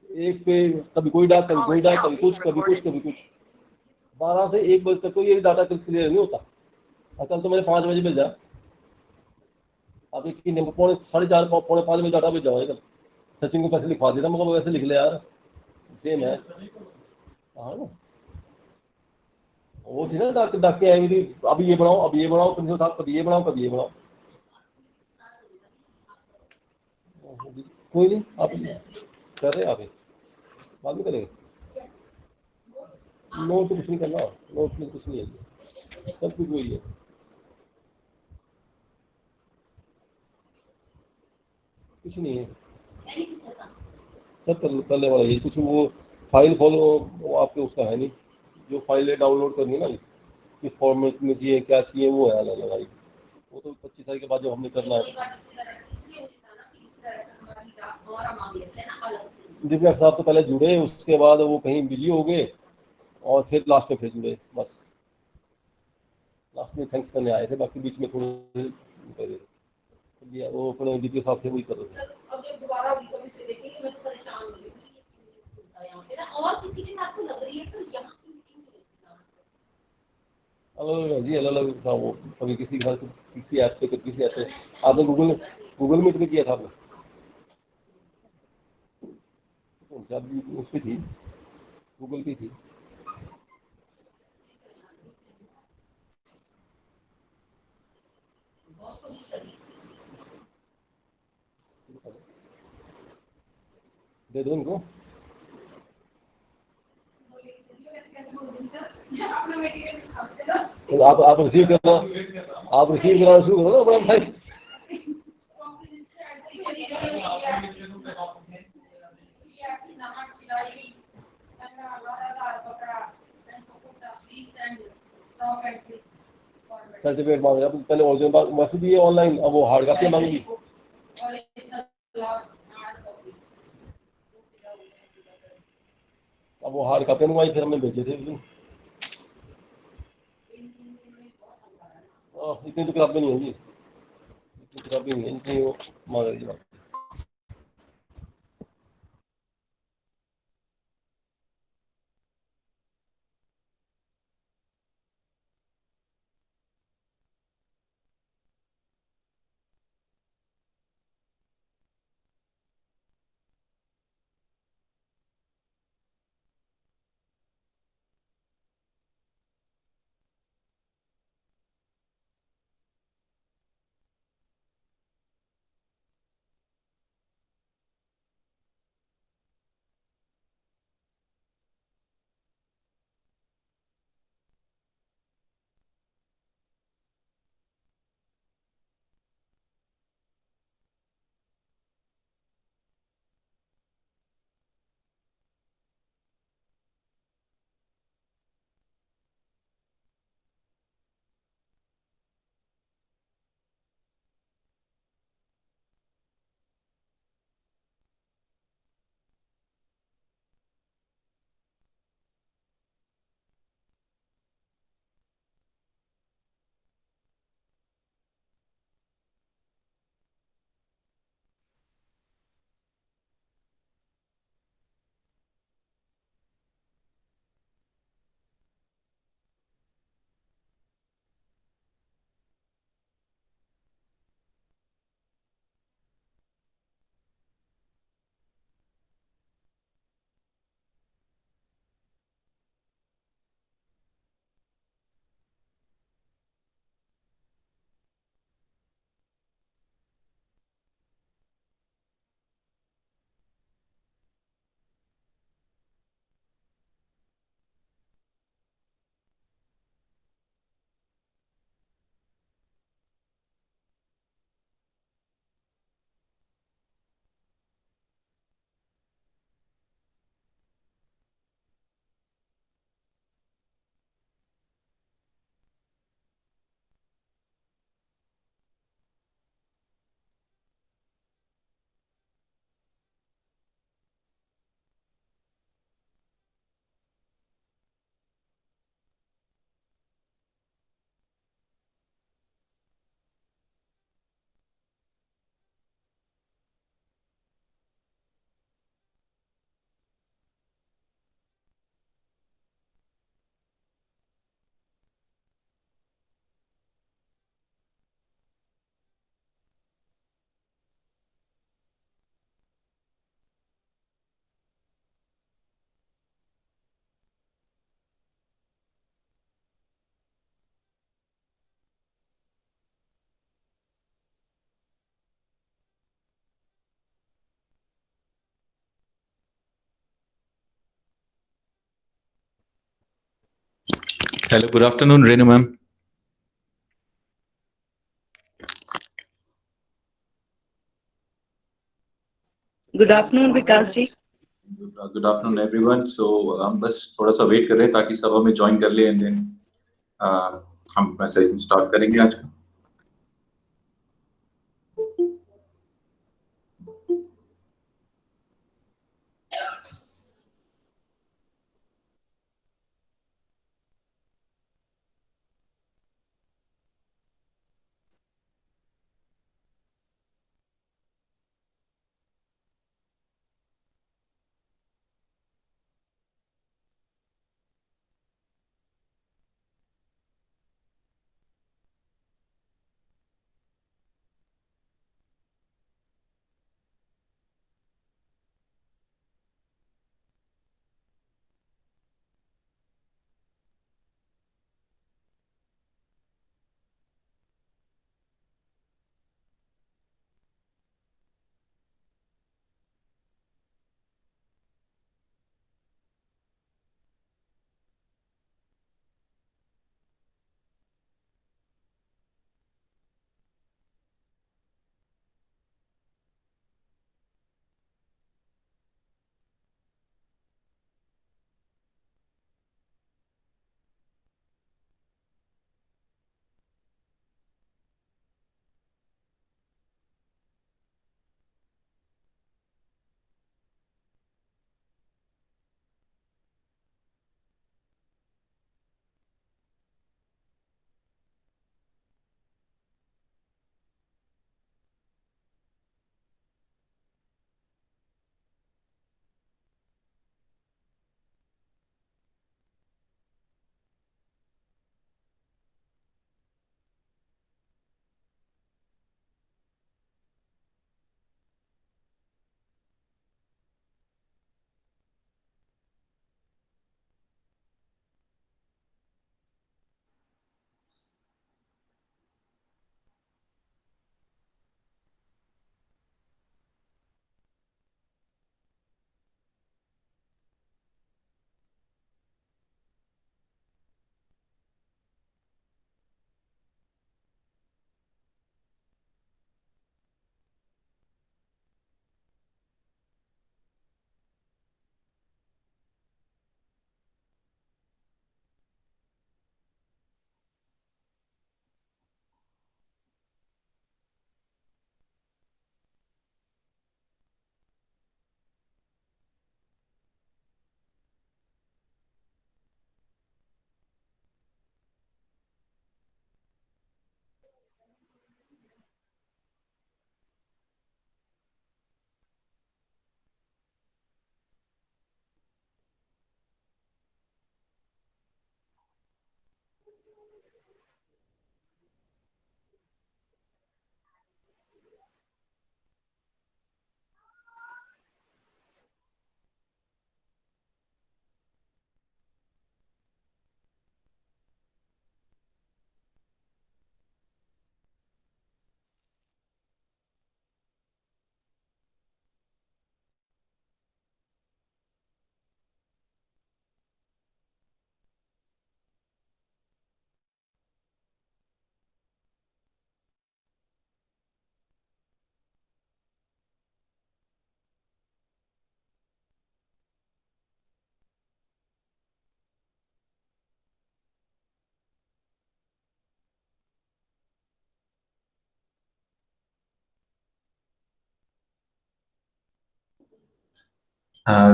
एक पे कभी कोई डाक, कभी कोई डाक, कभी कुछ, कभी कुछ, कभी कुछ। 12 से 1 बजे तक तो ये डाटा क्लियर नहीं होता। कल तो मैंने 5 बजे भेजा, आप यकीन नहीं, पौने 4:30 पौने 5 बजे डाटा भेजा हुआ है कल। सचिन को पैसे लिखवा देता, मगर वैसे लिख ले यार, सेम है। हाँ ना, वो थी ना डाक डाक के आएंगी थी, अभी ये बनाओ, अभी ये बनाओ, तुमसे साहब कभी ये बनाओ, कभी ये बनाओ। कोई नहीं, आप कर रहे हैं आप, बाद में करेंगे। नोट तो कुछ नहीं करना, नोट में कुछ नहीं है, सब कुछ वही है। कुछ नहीं है, सब करने वाला है कुछ। वो फाइल फॉलो, वो आपके उसका है नहीं। जो फाइलें डाउनलोड करनी है ना, किस फॉर्मेट में चाहिए, क्या चाहिए, वो है अलग अलग। वो तो 25 तारीख के बाद जो हमने करना है। दिव्या साहब तो पहले जुड़े, उसके बाद वो कहीं बिजी हो गए, और फिर लास्ट में फिर जुड़े बस। लास्ट में थैंक्स करने आए थे, बाकी बीच में थोड़े वो अपने दीदी साहब से वही कर रहे थे। अलग अलग है जी, अलग अलग था वो। कभी किसी घर किसी ऐप से, कभी किसी ऐप से। आपने गूगल गूगल मीट में किया था आपने? कौन सा उस पर थी, गूगल की थी। दे दो उनको। तो आप रिसीव करना, आप रिसीव कराना शुरू करो ना बड़ा भाई। सर्टिफिकेट मांग रहे, पहले ओरिजिनल मैसेज दिए ऑनलाइन, अब वो हार्ड कॉपी मांगेगी। अब वो हार्ड कॉपी मंगवाई, फिर हमने भेजे थे उस दिन। इतनी तो किताबें नहीं होंगी, इतनी किताबें नहीं है जितनी वो मांग रही है। Hello, good afternoon, Renu ma'am. Good afternoon Vikas ji. Good afternoon, everyone. So हम बस थोड़ा सा वेट कर रहे हैं ताकि सब हमें ज्वाइन कर ले एंड देन हम अपना सेशन स्टार्ट करेंगे आज का.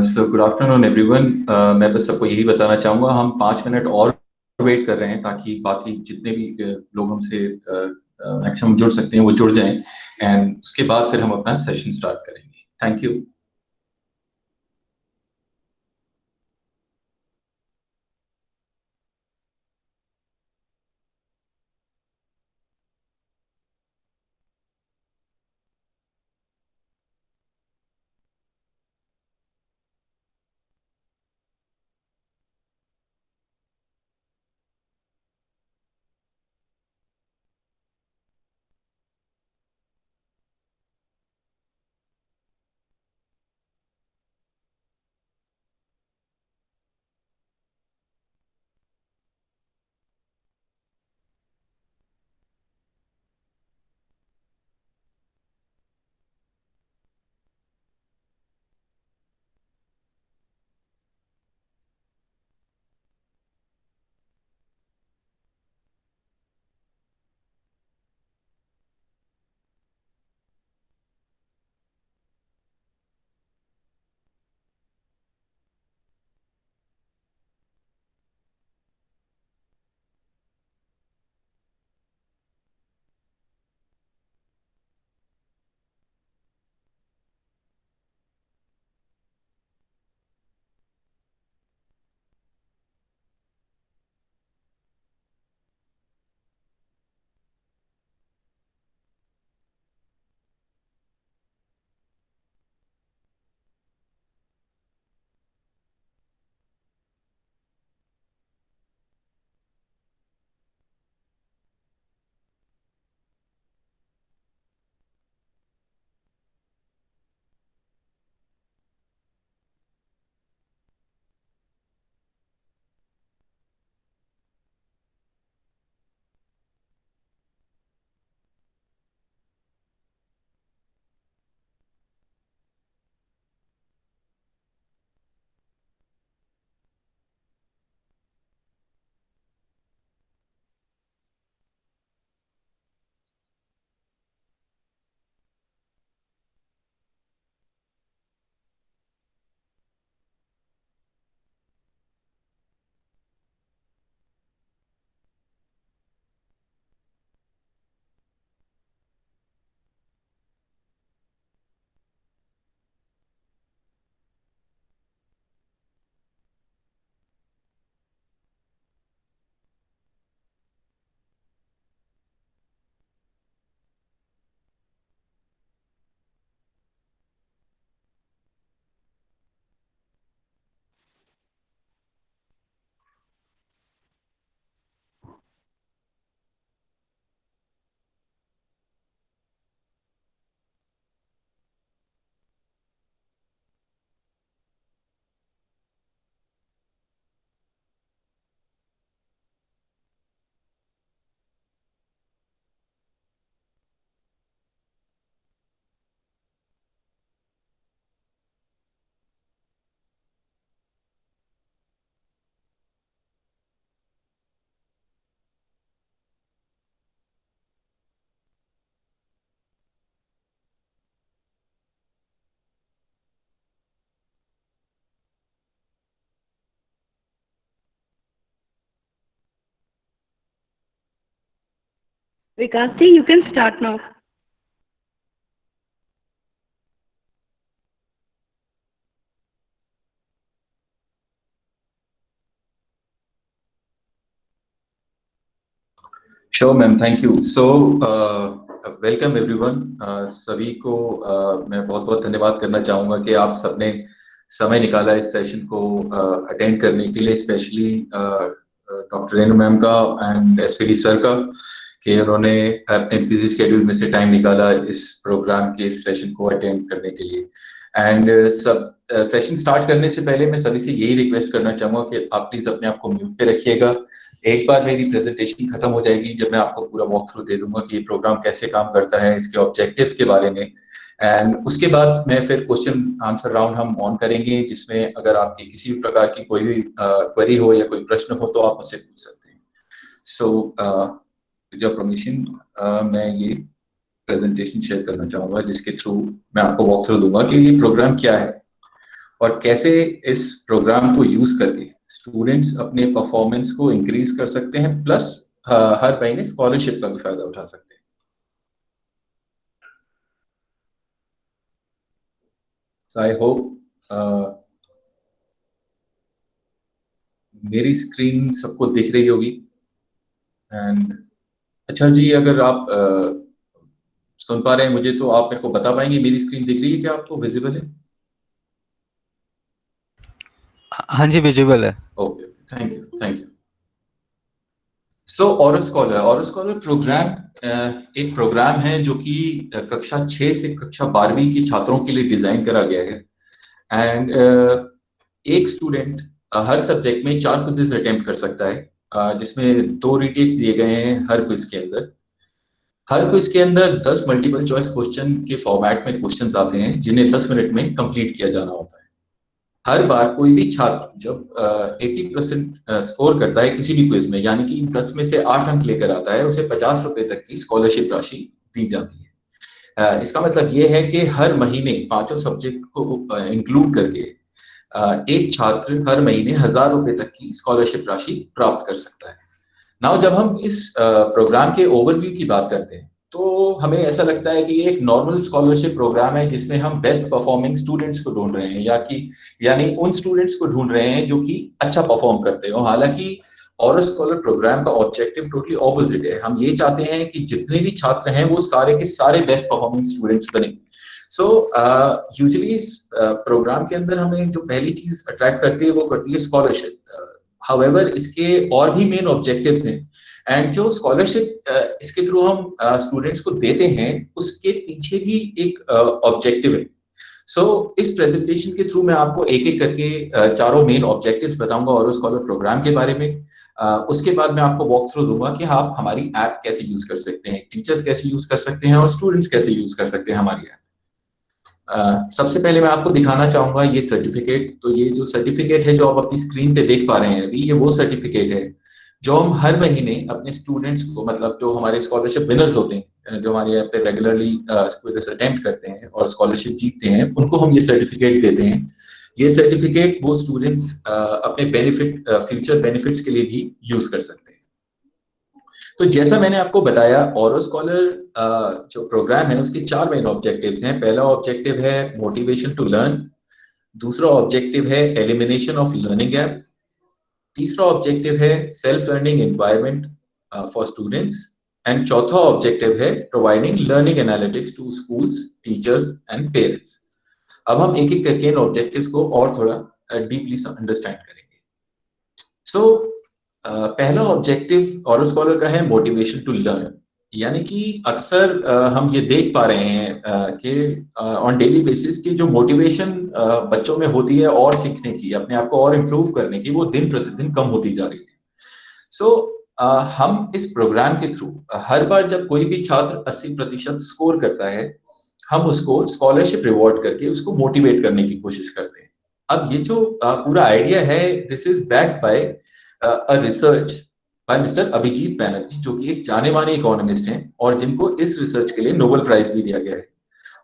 So good afternoon, everyone. मैं बस सबको यही बताना चाहूँगा हम 5 मिनट और वेट कर रहे हैं ताकि बाकी जितने भी लोग हमसे मैक्सिमम जुड़ सकते हैं वो जुड़ जाएं एंड उसके बाद फिर हम अपना सेशन स्टार्ट करेंगे. Thank you. Vikas ji, you can start now. Sure, ma'am. Thank you. So, welcome everyone. सभी को मैं बहुत-बहुत धन्यवाद करना चाहूँगा कि आप सबने समय निकाला इस सेशन को अटेंड करने के लिए, स्पेशली डॉक्टर रेणु मैम का एंड एसपीडी सर का, कि उन्होंने अपने बिजी शेड्यूल में से टाइम निकाला इस प्रोग्राम के सेशन को अटेंड करने के लिए। एंड सब सेशन स्टार्ट करने से पहले मैं सभी से यही रिक्वेस्ट करना चाहूँगा कि आप प्लीज अपने आप को म्यूट पे रखिएगा। एक बार मेरी प्रेजेंटेशन खत्म हो जाएगी जब मैं आपको पूरा वॉक थ्रू दे दूंगा कि ये प्रोग्राम कैसे काम करता है, इसके ऑब्जेक्टिव्स के बारे में, एंड उसके बाद मैं फिर क्वेश्चन आंसर राउंड हम ऑन करेंगे, जिसमें अगर आपकी किसी भी प्रकार की कोई भी क्वेरी हो या कोई प्रश्न हो तो आप मुझसे पूछ सकते हैं। सो विद योर परमिशन मैं ये प्रेजेंटेशन शेयर करना चाहूँगा, जिसके थ्रू मैं आपको वॉक थ्रू दूंगा कि ये प्रोग्राम क्या है और कैसे इस प्रोग्राम को यूज करके स्टूडेंट्स अपने परफॉर्मेंस को इंक्रीज कर सकते हैं, प्लस हर महीने स्कॉलरशिप का भी फायदा उठा सकते हैं। सो आई होप मेरी स्क्रीन सबको दिख रही होगी। एंड अच्छा जी, अगर आप सुन पा रहे हैं मुझे तो आप मेरे को बता पाएंगे मेरी स्क्रीन दिख रही है क्या, आपको विजिबल है? हाँ जी, विजिबल है। Okay, thank you, thank you. So Auro Scholar program एक प्रोग्राम है जो कि कक्षा 6 से कक्षा 12वीं के छात्रों के लिए डिजाइन करा गया है। एंड एक स्टूडेंट हर सब्जेक्ट में 4 क्विज़ेस अटेम्प्ट कर सकता है, जिसमें 2 रीटेक्स दिए गए हैं हर क्विज के अंदर। हर क्विज के अंदर 10 मल्टीपल चॉइस क्वेश्चन के फॉर्मेट में क्वेश्चंस आते हैं, जिन्हें 10 मिनट में कंप्लीट किया जाना होता है। हर बार कोई भी छात्र जब 80% स्कोर करता है किसी भी क्विज में, यानी कि 10 में से 8 अंक लेकर आता है, उसे 50 रुपए तक की स्कॉलरशिप राशि दी जाती है। इसका मतलब ये है कि हर महीने 5 सब्जेक्ट को इंक्लूड करके एक छात्र हर महीने 1000 रुपए तक की स्कॉलरशिप राशि प्राप्त कर सकता है। नाउ जब हम इस प्रोग्राम के ओवरव्यू की बात करते हैं तो हमें ऐसा लगता है कि ये एक नॉर्मल स्कॉलरशिप प्रोग्राम है, जिसमें हम बेस्ट परफॉर्मिंग स्टूडेंट्स को ढूंढ रहे हैं, यानी उन स्टूडेंट्स को ढूंढ रहे हैं जो कि अच्छा परफॉर्म करते हो। हालांकि ऑरस स्कॉलर प्रोग्राम का ऑब्जेक्टिव टोटली ऑपोजिट है। हम ये चाहते हैं कि जितने भी छात्र हैं वो सारे के सारे बेस्ट परफॉर्मिंग स्टूडेंट्स बने। सो यूजुअली इस प्रोग्राम के अंदर हमें जो पहली चीज अट्रैक्ट करती है वो करती है स्कॉलरशिप। हाउएवर इसके और भी मेन ऑब्जेक्टिव्स हैं, एंड जो स्कॉलरशिप इसके थ्रू हम स्टूडेंट्स को देते हैं उसके पीछे भी एक ऑब्जेक्टिव है। सो इस प्रेजेंटेशन के थ्रू मैं आपको एक एक करके चारों मेन ऑब्जेक्टिव्स बताऊंगा और स्कॉलर प्रोग्राम के बारे में। उसके बाद मैं आपको वॉक थ्रू दूंगा कि आप हमारी ऐप कैसे यूज कर सकते हैं, टीचर्स कैसे यूज कर सकते हैं और स्टूडेंट्स कैसे यूज कर सकते हैं हमारी ऐप। सबसे पहले मैं आपको दिखाना चाहूंगा ये सर्टिफिकेट। तो ये जो सर्टिफिकेट है जो आप अपनी स्क्रीन पे देख पा रहे हैं अभी, ये वो सर्टिफिकेट है जो हम हर महीने अपने स्टूडेंट्स को, मतलब जो हमारे स्कॉलरशिप विनर्स होते हैं, जो हमारे ऐप पे रेगुलरली क्विज़ेस अटेम्प्ट करते हैं और स्कॉलरशिप जीतते हैं, उनको हम ये सर्टिफिकेट देते हैं। ये सर्टिफिकेट वो स्टूडेंट्स अपने बेनिफिट, फ्यूचर बेनिफिट्स के लिए भी यूज कर सकते हैं। तो जैसा मैंने आपको बताया, ऑरो स्कॉलर जो प्रोग्राम है उसके 4 मेन ऑब्जेक्टिव्स हैं। पहला ऑब्जेक्टिव है मोटिवेशन टू लर्न, दूसरा ऑब्जेक्टिव है एलिमिनेशन ऑफ लर्निंग गैप, तीसरा ऑब्जेक्टिव है self learning environment for students, and चौथा ऑब्जेक्टिव है providing learning analytics to schools, teachers and parents. अब हम एक एक करके इन ऑब्जेक्टिव्स को और थोड़ा डीपली अंडरस्टैंड करेंगे। सो पहला ऑब्जेक्टिव ऑरो स्कॉलर का है मोटिवेशन टू लर्न, यानी कि अक्सर हम ये देख पा रहे हैं कि ऑन डेली बेसिस की जो मोटिवेशन बच्चों में होती है और सीखने की, अपने आप को और इम्प्रूव करने की, वो दिन प्रतिदिन कम होती जा रही है। सो हम इस प्रोग्राम के थ्रू हर बार जब कोई भी छात्र 80% स्कोर करता है, हम उसको स्कॉलरशिप रिवॉर्ड करके उसको मोटिवेट करने की कोशिश करते हैं। अब ये जो पूरा आइडिया है, this is backed by a research by mister Abhijit Banerjee, जो कि एक जाने माने इकोनॉमिस्ट हैं और जिनको इस रिसर्च के लिए नोबेल प्राइज भी दिया गया है।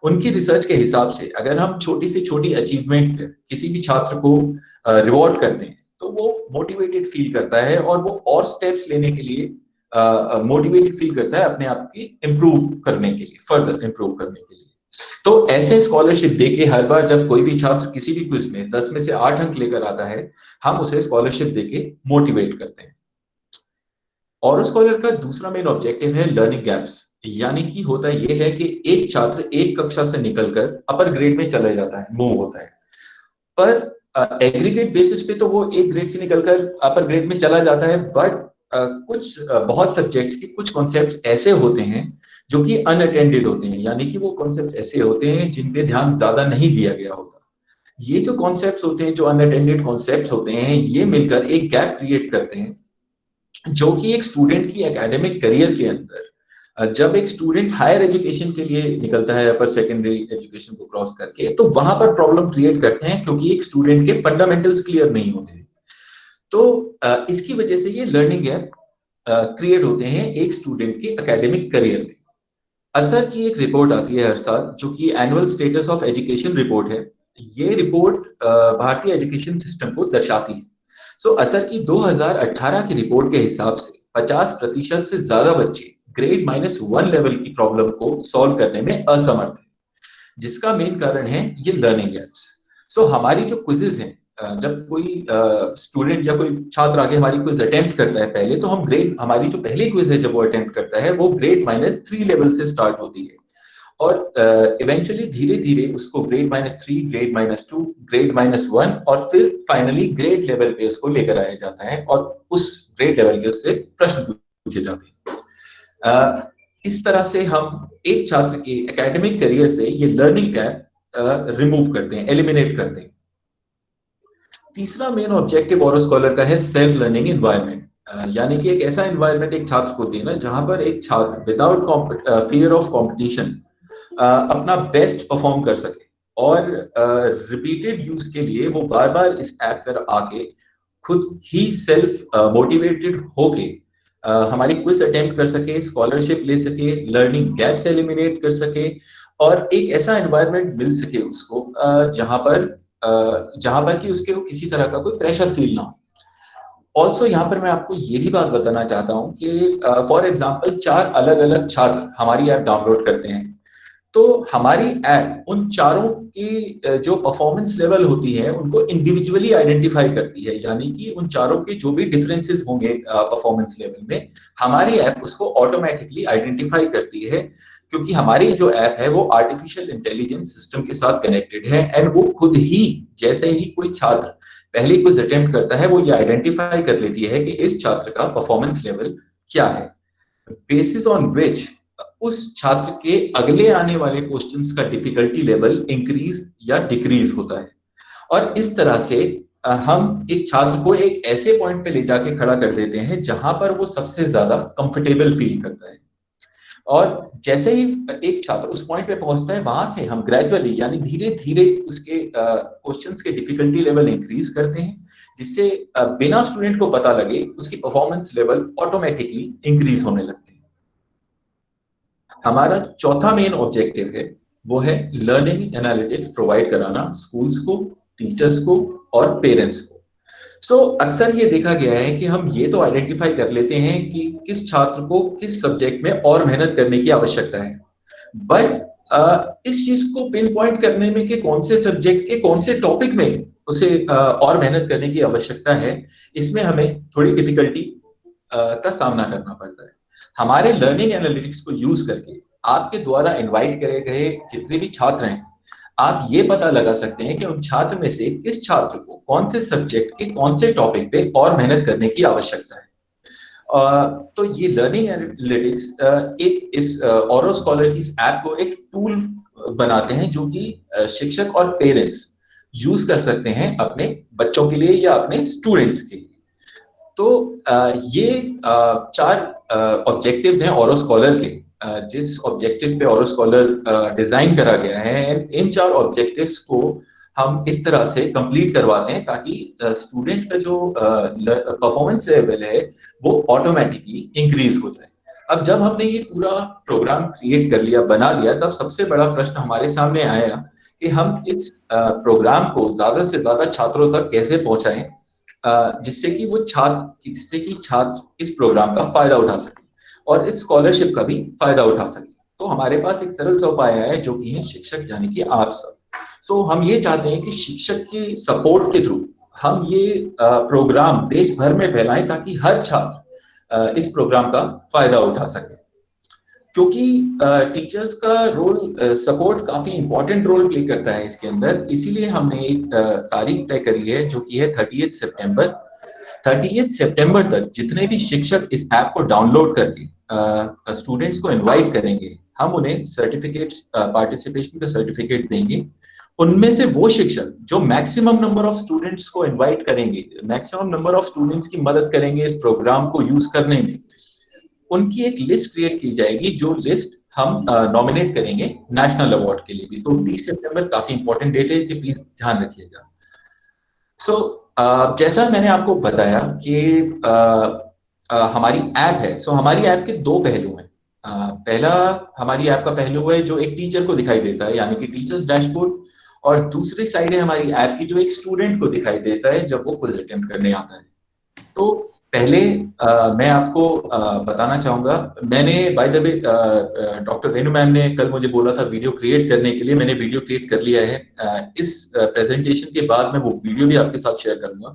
उनकी रिसर्च के हिसाब से अगर हम छोटी से छोटी अचीवमेंट किसी भी छात्र को रिवॉर्ड करते हैं तो वो मोटिवेटेड फील करता है और वो और स्टेप्स लेने के लिए मोटिवेटेड फील करता है अपने आप की इम्प्रूव करने के लिए, फर्दर इम्प्रूव करने के लिए। तो ऐसे स्कॉलरशिप देके हर बार जब कोई भी छात्र किसी भी क्विज में 10 में से 8 अंक लेकर आता है, हम उसे स्कॉलरशिप देके मोटिवेट करते हैं। और स्कॉलर का दूसरा मेन ऑब्जेक्टिव है लर्निंग गैप्स, यानी कि होता यह है कि एक छात्र एक कक्षा से निकलकर अपर ग्रेड में चला जाता है, मूव होता है, पर एग्रीगेट बेसिस पे तो वो एक ग्रेड से निकलकर अपर ग्रेड में चला जाता है, बट बहुत सब्जेक्ट्स के कुछ कॉन्सेप्ट्स ऐसे होते हैं जो कि अनअटेंडेड होते हैं, यानी कि वो कॉन्सेप्ट्स ऐसे होते हैं जिन पे ध्यान ज्यादा नहीं दिया गया होता। ये जो कॉन्सेप्ट्स होते हैं, जो अनअटेंडेड कॉन्सेप्ट्स होते हैं, ये मिलकर एक गैप क्रिएट करते हैं, जो कि एक स्टूडेंट की एकेडमिक करियर के अंदर जब एक स्टूडेंट हायर एजुकेशन के लिए निकलता है, अपर सेकेंडरी एजुकेशन को क्रॉस करके, तो वहां पर प्रॉब्लम क्रिएट करते हैं, क्योंकि एक स्टूडेंट के फंडामेंटल्स क्लियर नहीं होते। तो इसकी वजह से ये लर्निंग गैप क्रिएट होते हैं एक स्टूडेंट के एकेडमिक करियर में। असर की एक रिपोर्ट आती है हर साल, जो कि annual status of education report है। ये रिपोर्ट भारतीय एजुकेशन सिस्टम को दर्शाती है। सो असर की 2018 की रिपोर्ट के हिसाब से 50% से ज्यादा बच्चे ग्रेड -1 लेवल की प्रॉब्लम को सॉल्व करने में असमर्थ है, जिसका मेन कारण है ये लर्निंग गैप्स। सो हमारी जो क्विजेज हैं, जब कोई स्टूडेंट या कोई छात्र आगे हमारी क्विज अटेम्प्ट करता है, पहले तो हम ग्रेड, हमारी जो पहली क्विज है जब वो अटेम्प्ट करता है, वो ग्रेड -3 लेवल से स्टार्ट होती है, और इवेंचुअली धीरे धीरे उसको ग्रेड -3, ग्रेड -2, ग्रेड -1 और फिर फाइनली ग्रेड लेवल पे उसको लेकर आया जाता है, और उस ग्रेड लेवल के उससे प्रश्न पूछे जाते हैं। इस तरह से हम एक छात्र के एकेडमिक करियर से ये लर्निंग गैप रिमूव करते हैं, एलिमिनेट करते हैं। तीसरा मेन ऑब्जेक्टिव और स्कॉलर का है सेल्फ लर्निंग एनवायरनमेंट, यानी कि एक ऐसा एनवायरनमेंट एक छात्र को देना जहां पर एक छात्र विदाउट फियर ऑफ कंपटीशन अपना बेस्ट परफॉर्म कर सके, और रिपीटेड यूज के लिए वो बार बार इस ऐप पर आके खुद ही सेल्फ मोटिवेटेड होके हमारी क्विज अटेम्प्ट कर सके, स्कॉलरशिप ले सके, लर्निंग गैप्स एलिमिनेट कर सके, और एक ऐसा एनवायरनमेंट मिल सके उसको जहां पर कि उसके को किसी तरह का कोई प्रेशर फील ना हो। ऑल्सो यहाँ पर मैं आपको ये भी बात बताना चाहता हूँ कि फॉर एग्जाम्पल 4 अलग अलग छात्र हमारी ऐप डाउनलोड करते हैं, तो हमारी ऐप उन चारों की जो परफॉर्मेंस लेवल होती है उनको इंडिविजुअली आइडेंटिफाई करती है, यानी कि उन चारों के जो भी डिफरेंसेस होंगे परफॉर्मेंस लेवल में, हमारी ऐप उसको ऑटोमेटिकली आइडेंटिफाई करती है, क्योंकि हमारी जो ऐप है वो आर्टिफिशियल इंटेलिजेंस सिस्टम के साथ कनेक्टेड है, एंड वो खुद ही जैसे ही कोई छात्र पहले क्विज अटेम्प्ट करता है, वो ये आइडेंटिफाई कर लेती है कि इस छात्र का परफॉर्मेंस लेवल क्या है, बेसिस ऑन विच उस छात्र के अगले आने वाले क्वेश्चंस का डिफिकल्टी लेवल इंक्रीज या डिक्रीज होता है। और इस तरह से हम एक छात्र को एक ऐसे पॉइंट पे ले जाके खड़ा कर देते हैं जहां पर वो सबसे ज्यादा कंफर्टेबल फील करता है, और जैसे ही एक छात्र उस पॉइंट पे पहुंचता है, वहां से हम ग्रेजुअली यानी धीरे धीरे उसके क्वेश्चंस के डिफिकल्टी लेवल इंक्रीज करते हैं, जिससे बिना स्टूडेंट को पता लगे उसकी परफॉर्मेंस लेवल ऑटोमेटिकली इंक्रीज होने लगते हैं। हमारा चौथा मेन ऑब्जेक्टिव है वो है लर्निंग एनालिटिक्स प्रोवाइड कराना स्कूल्स को, टीचर्स को और पेरेंट्स को। सो अक्सर ये देखा गया है कि हम ये तो आइडेंटिफाई कर लेते हैं कि किस छात्र को किस सब्जेक्ट में और मेहनत करने की आवश्यकता है, बट इस चीज को पिन पॉइंट करने में कि कौन से सब्जेक्ट के कौन से टॉपिक में उसे और मेहनत करने की आवश्यकता है, इसमें हमें थोड़ी डिफिकल्टी का सामना करना पड़ता है। हमारे लर्निंग एनालिटिक्स को यूज करके आपके द्वारा इनवाइट करे गए जितने भी छात्र हैं, आप ये पता लगा सकते हैं कि उन छात्र में से किस छात्र को कौन से सब्जेक्ट के कौन से टॉपिक पे और मेहनत करने की आवश्यकता है। तो ये लर्निंग एनालिटिक्स एक इस ऑरो स्कॉलर की इस ऐप को एक टूल बनाते हैं, जो कि शिक्षक और पेरेंट्स यूज कर सकते हैं अपने बच्चों के लिए या अपने स्टूडेंट्स के लिए। तो ये 4 ऑब्जेक्टिव्स हैं ऑरो स्कॉलर के, जिस ऑब्जेक्टिव पे ऑरो स्कॉलर डिजाइन करा गया है, इन 4 ऑब्जेक्टिव्स को हम इस तरह से कंप्लीट करवाते हैं ताकि स्टूडेंट का जो परफॉर्मेंस लेवल है वो ऑटोमेटिकली इंक्रीज हो जाए। अब जब हमने ये पूरा प्रोग्राम क्रिएट कर लिया, बना लिया, तब सबसे बड़ा प्रश्न हमारे सामने आया कि हम इस प्रोग्राम को ज्यादा से ज्यादा छात्रों तक कैसे पहुंचाएं, जिससे कि छात्र इस प्रोग्राम का फायदा उठा सके। और इस स्कॉलरशिप का भी फायदा उठा सके। तो हमारे पास एक सरल सा उपाय है जो कि है शिक्षक यानी कि आप सब। सो हम ये चाहते हैं कि शिक्षक की सपोर्ट के थ्रू हम ये प्रोग्राम देश भर में फैलाएं ताकि हर छात्र इस प्रोग्राम का फायदा उठा सके। क्योंकि टीचर्स का रोल सपोर्ट काफी इंपॉर्टेंट रोल प्ले करता है इसके अंदर, इसीलिए हमने एक तारीख तय करी है जो कि है 30 सितंबर। 30 सितंबर तक जितने भी शिक्षक इस ऐप को डाउनलोड करके स्टूडेंट्स को इनवाइट करेंगे, हम उन्हें सर्टिफिकेट्स, पार्टिसिपेशन का सर्टिफिकेट देंगे। उनमें से वो शिक्षक जो मैक्सिमम नंबर ऑफ स्टूडेंट्स को इनवाइट करेंगे, मैक्सिमम नंबर ऑफ स्टूडेंट्स की मदद करेंगे इस प्रोग्राम को यूज करने में, उनकी एक लिस्ट क्रिएट की जाएगी, जो लिस्ट हम नॉमिनेट करेंगे नेशनल अवार्ड के लिए भी। तो 30 सितंबर काफी इंपॉर्टेंट डेट है, इसे प्लीज ध्यान रखिएगा। जैसा मैंने आपको बताया कि हमारी ऐप है, हमारी ऐप के दो पहलू हैं। पहला हमारी ऐप का पहलू है जो एक टीचर को दिखाई देता है यानी कि टीचर्स डैशबोर्ड, और दूसरी साइड है हमारी ऐप की जो एक स्टूडेंट को दिखाई देता है जब वो क्विज अटेम्प्ट करने आता है। तो पहले मैं आपको बताना चाहूंगा, मैंने by the way doctor Renu ma'am ने कल मुझे बोला था वीडियो क्रिएट करने के लिए, मैंने वीडियो क्रिएट कर लिया है। इस प्रेजेंटेशन के बाद मैं वो वीडियो भी आपके साथ शेयर करूंगा,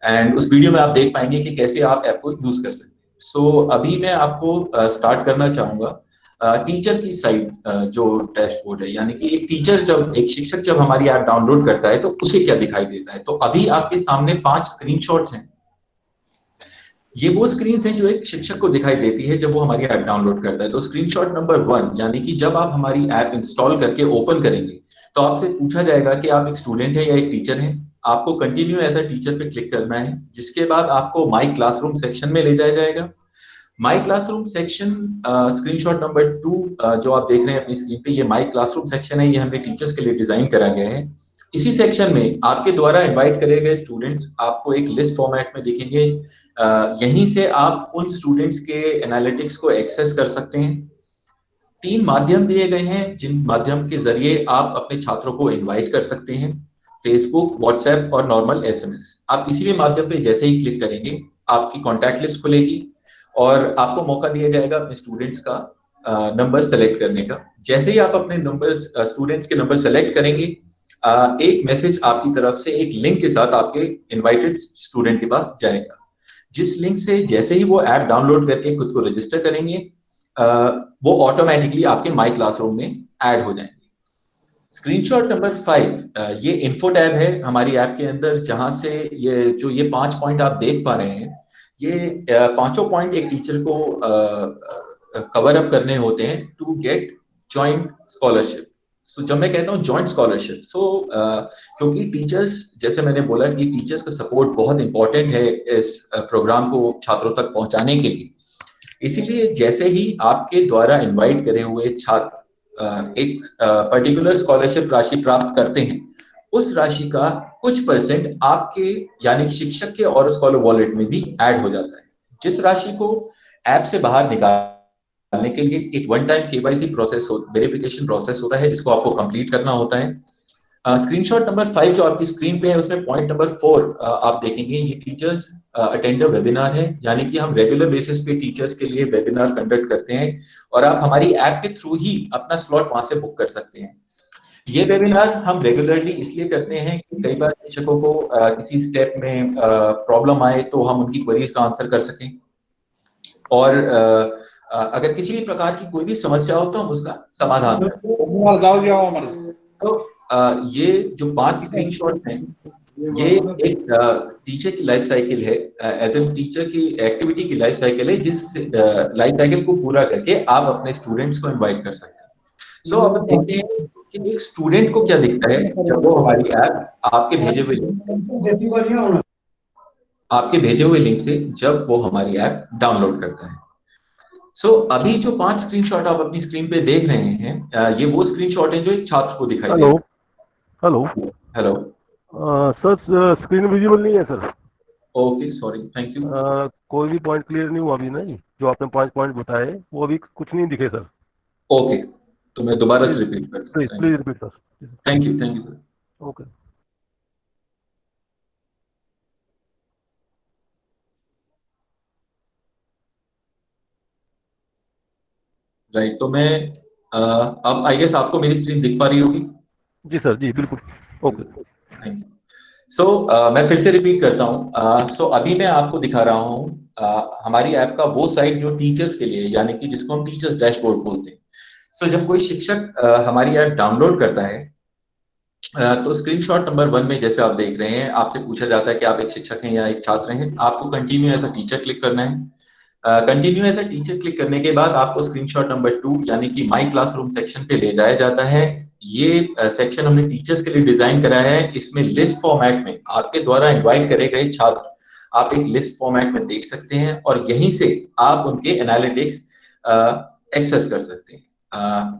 एंड उस वीडियो में आप देख पाएंगे कि कैसे आप ऐप को यूज कर सकते हैं। अभी मैं आपको स्टार्ट करना चाहूंगा टीचर की साइड, जो डैशबोर्ड है, यानी कि एक टीचर जब, एक शिक्षक जब हमारी ऐप डाउनलोड करता है तो उसे क्या दिखाई देता है। तो अभी आपके सामने 5 स्क्रीनशॉट्स हैं। ये वो स्क्रीन हैं जो एक शिक्षक को दिखाई देती है जब वो हमारी ऐप डाउनलोड करता है। तो स्क्रीनशॉट नंबर 1, यानी कि जब आप हमारी ऐप इंस्टॉल करके ओपन करेंगे तो आपसे पूछा जाएगा कि आप एक स्टूडेंट है या एक टीचर हैं। आपको कंटिन्यू एज अ टीचर पे क्लिक करना है, जिसके बाद आपको माई क्लासरूम सेक्शन में ले जाया जाएगा। माई क्लासरूम सेक्शन, स्क्रीनशॉट नंबर 2 जो आप देख रहे हैं अपनी स्क्रीन पे, ये माई क्लासरूम सेक्शन है, ये हमने टीचर्स के लिए डिजाइन करा गया है। इसी सेक्शन में आपके द्वारा इनवाइट करे गए स्टूडेंट्स आपको एक लिस्ट फॉर्मेट में दिखेंगे। यहीं से आप उन स्टूडेंट्स के एनालिटिक्स को एक्सेस कर सकते हैं। 3 माध्यम दिए गए हैं जिन माध्यम के जरिए आप अपने छात्रों को इनवाइट कर सकते हैं: फेसबुक, व्हाट्सएप और नॉर्मल एसएमएस। आप किसी भी माध्यम पे जैसे ही क्लिक करेंगे आपकी कॉन्टैक्ट लिस्ट खुलेगी और आपको मौका दिया जाएगा अपने स्टूडेंट्स का नंबर सेलेक्ट करने का। जैसे ही आप अपने नंबर, स्टूडेंट्स के नंबर सेलेक्ट करेंगे, एक मैसेज आपकी तरफ से एक लिंक के साथ आपके इनवाइटेड स्टूडेंट के पास जाएगा, जिस लिंक से जैसे ही वो ऐप डाउनलोड करके खुद को रजिस्टर करेंगे, वो ऑटोमेटिकली आपके माई क्लासरूम में ऐड हो जाएंगे। स्क्रीनशॉट नंबर 5, ये इन्फो टैब है हमारी ऐप के अंदर, जहां से ये 5 पॉइंट आप देख पा रहे हैं, ये पांचों पॉइंट एक टीचर को कवर अप करने होते हैं टू गेट जॉइंट स्कॉलरशिप। जब मैं कहता हूँ जॉइंट स्कॉलरशिप, क्योंकि टीचर्स, जैसे मैंने बोला कि टीचर्स का सपोर्ट बहुत इंपॉर्टेंट है इस प्रोग्राम को छात्रों तक पहुंचाने के लिए, इसीलिए जैसे ही आपके द्वारा इनवाइट करे हुए छात्र एक पर्टिकुलर स्कॉलरशिप राशि प्राप्त करते हैं, उस राशि का कुछ परसेंट आपके यानी शिक्षक के और स्कॉलर वॉलेट में भी ऐड हो जाता है, जिस राशि को ऐप से बाहर निकालने के लिए एक one time KYC process, verification process होता है, जिसको आपको कंप्लीट करना होता है। स्क्रीनशॉट नंबर 5 जो आपकी स्क्रीन पे है, उसमें पॉइंट नंबर 4 आप देखेंगे, ये टीचर्स अटेंड वेबिनार है, यानी कि हम रेगुलर बेसिस पे टीचर्स के लिए वेबिनार कंडक्ट करते हैं और आप हमारी ऐप के थ्रू ही अपना स्लॉट वहां से बुक कर सकते हैं। ये वेबिनार हम रेगुलरली इसलिए करते हैं कि कई बार शिक्षकों को किसी स्टेप में प्रॉब्लम आए तो हम उनकी क्वेरीज का आंसर कर सकें, और अगर किसी भी प्रकार की कोई भी समस्या हो तो हम उसका समाधान कर सकें। तो ये जो 5 स्क्रीनशॉट हैं, ये एक टीचर की लाइफ साइकिल है, एज ए टीचर की एक्टिविटी की लाइफ साइकिल है, जिस लाइफ साइकिल को पूरा करके आप अपने स्टूडेंट्स को इनवाइट कर सकते हैं। अब देखते हैं कि एक स्टूडेंट को क्या दिखता है जब वो हमारी ऐप आपके भेजे हुए लिंक से जब वो हमारी ऐप डाउनलोड करता है। अभी जो 5 स्क्रीनशॉट आप अपनी स्क्रीन पे देख रहे हैं, ये वो स्क्रीनशॉट है जो एक छात्र को दिखाई दे हेलो रहा है। हेलो सर, स्क्रीन विजिबल नहीं है sir. Okay, sorry, thank you. कोई भी पॉइंट क्लियर नहीं हुआ अभी, नहीं जो आपने 5 पॉइंट बताए वो अभी कुछ नहीं दिखे सर। ओके, तो मैं दोबारा से रिपीट करता हूँ। Please repeat sir. Thank you sir. Okay. Right, तो मैं अब आई गेस आपको मेरी स्क्रीन दिख पा रही होगी। जी सर, जी बिल्कुल। ओके। Thank you. सो मैं फिर से रिपीट करता हूँ। सो अभी मैं आपको दिखा रहा हूँ हमारी ऐप का वो साइट जो टीचर्स के लिए, यानी कि जिसको हम टीचर्स डैशबोर्ड बोलते हैं। सो जब कोई शिक्षक हमारी ऐप डाउनलोड करता है, तो स्क्रीनशॉट नंबर 1 में जैसे आप देख रहे हैं, आपसे पूछा जाता है कि आप एक शिक्षक हैं या एक छात्र हैं। आपको continue as a teacher click करना है। Continue as a teacher click करने के बाद आपको स्क्रीनशॉट नंबर 2 यानी कि माय क्लासरूम सेक्शन पे ले जाया जाता है। ये सेक्शन हमने टीचर्स के लिए डिजाइन करा है। इसमें लिस्ट फॉर्मेट में आपके द्वारा इनवाइट करे गए छात्र आप एक लिस्ट फॉर्मेट में देख सकते हैं और यहीं से आप उनके एनालिटिक्स एक्सेस कर सकते हैं।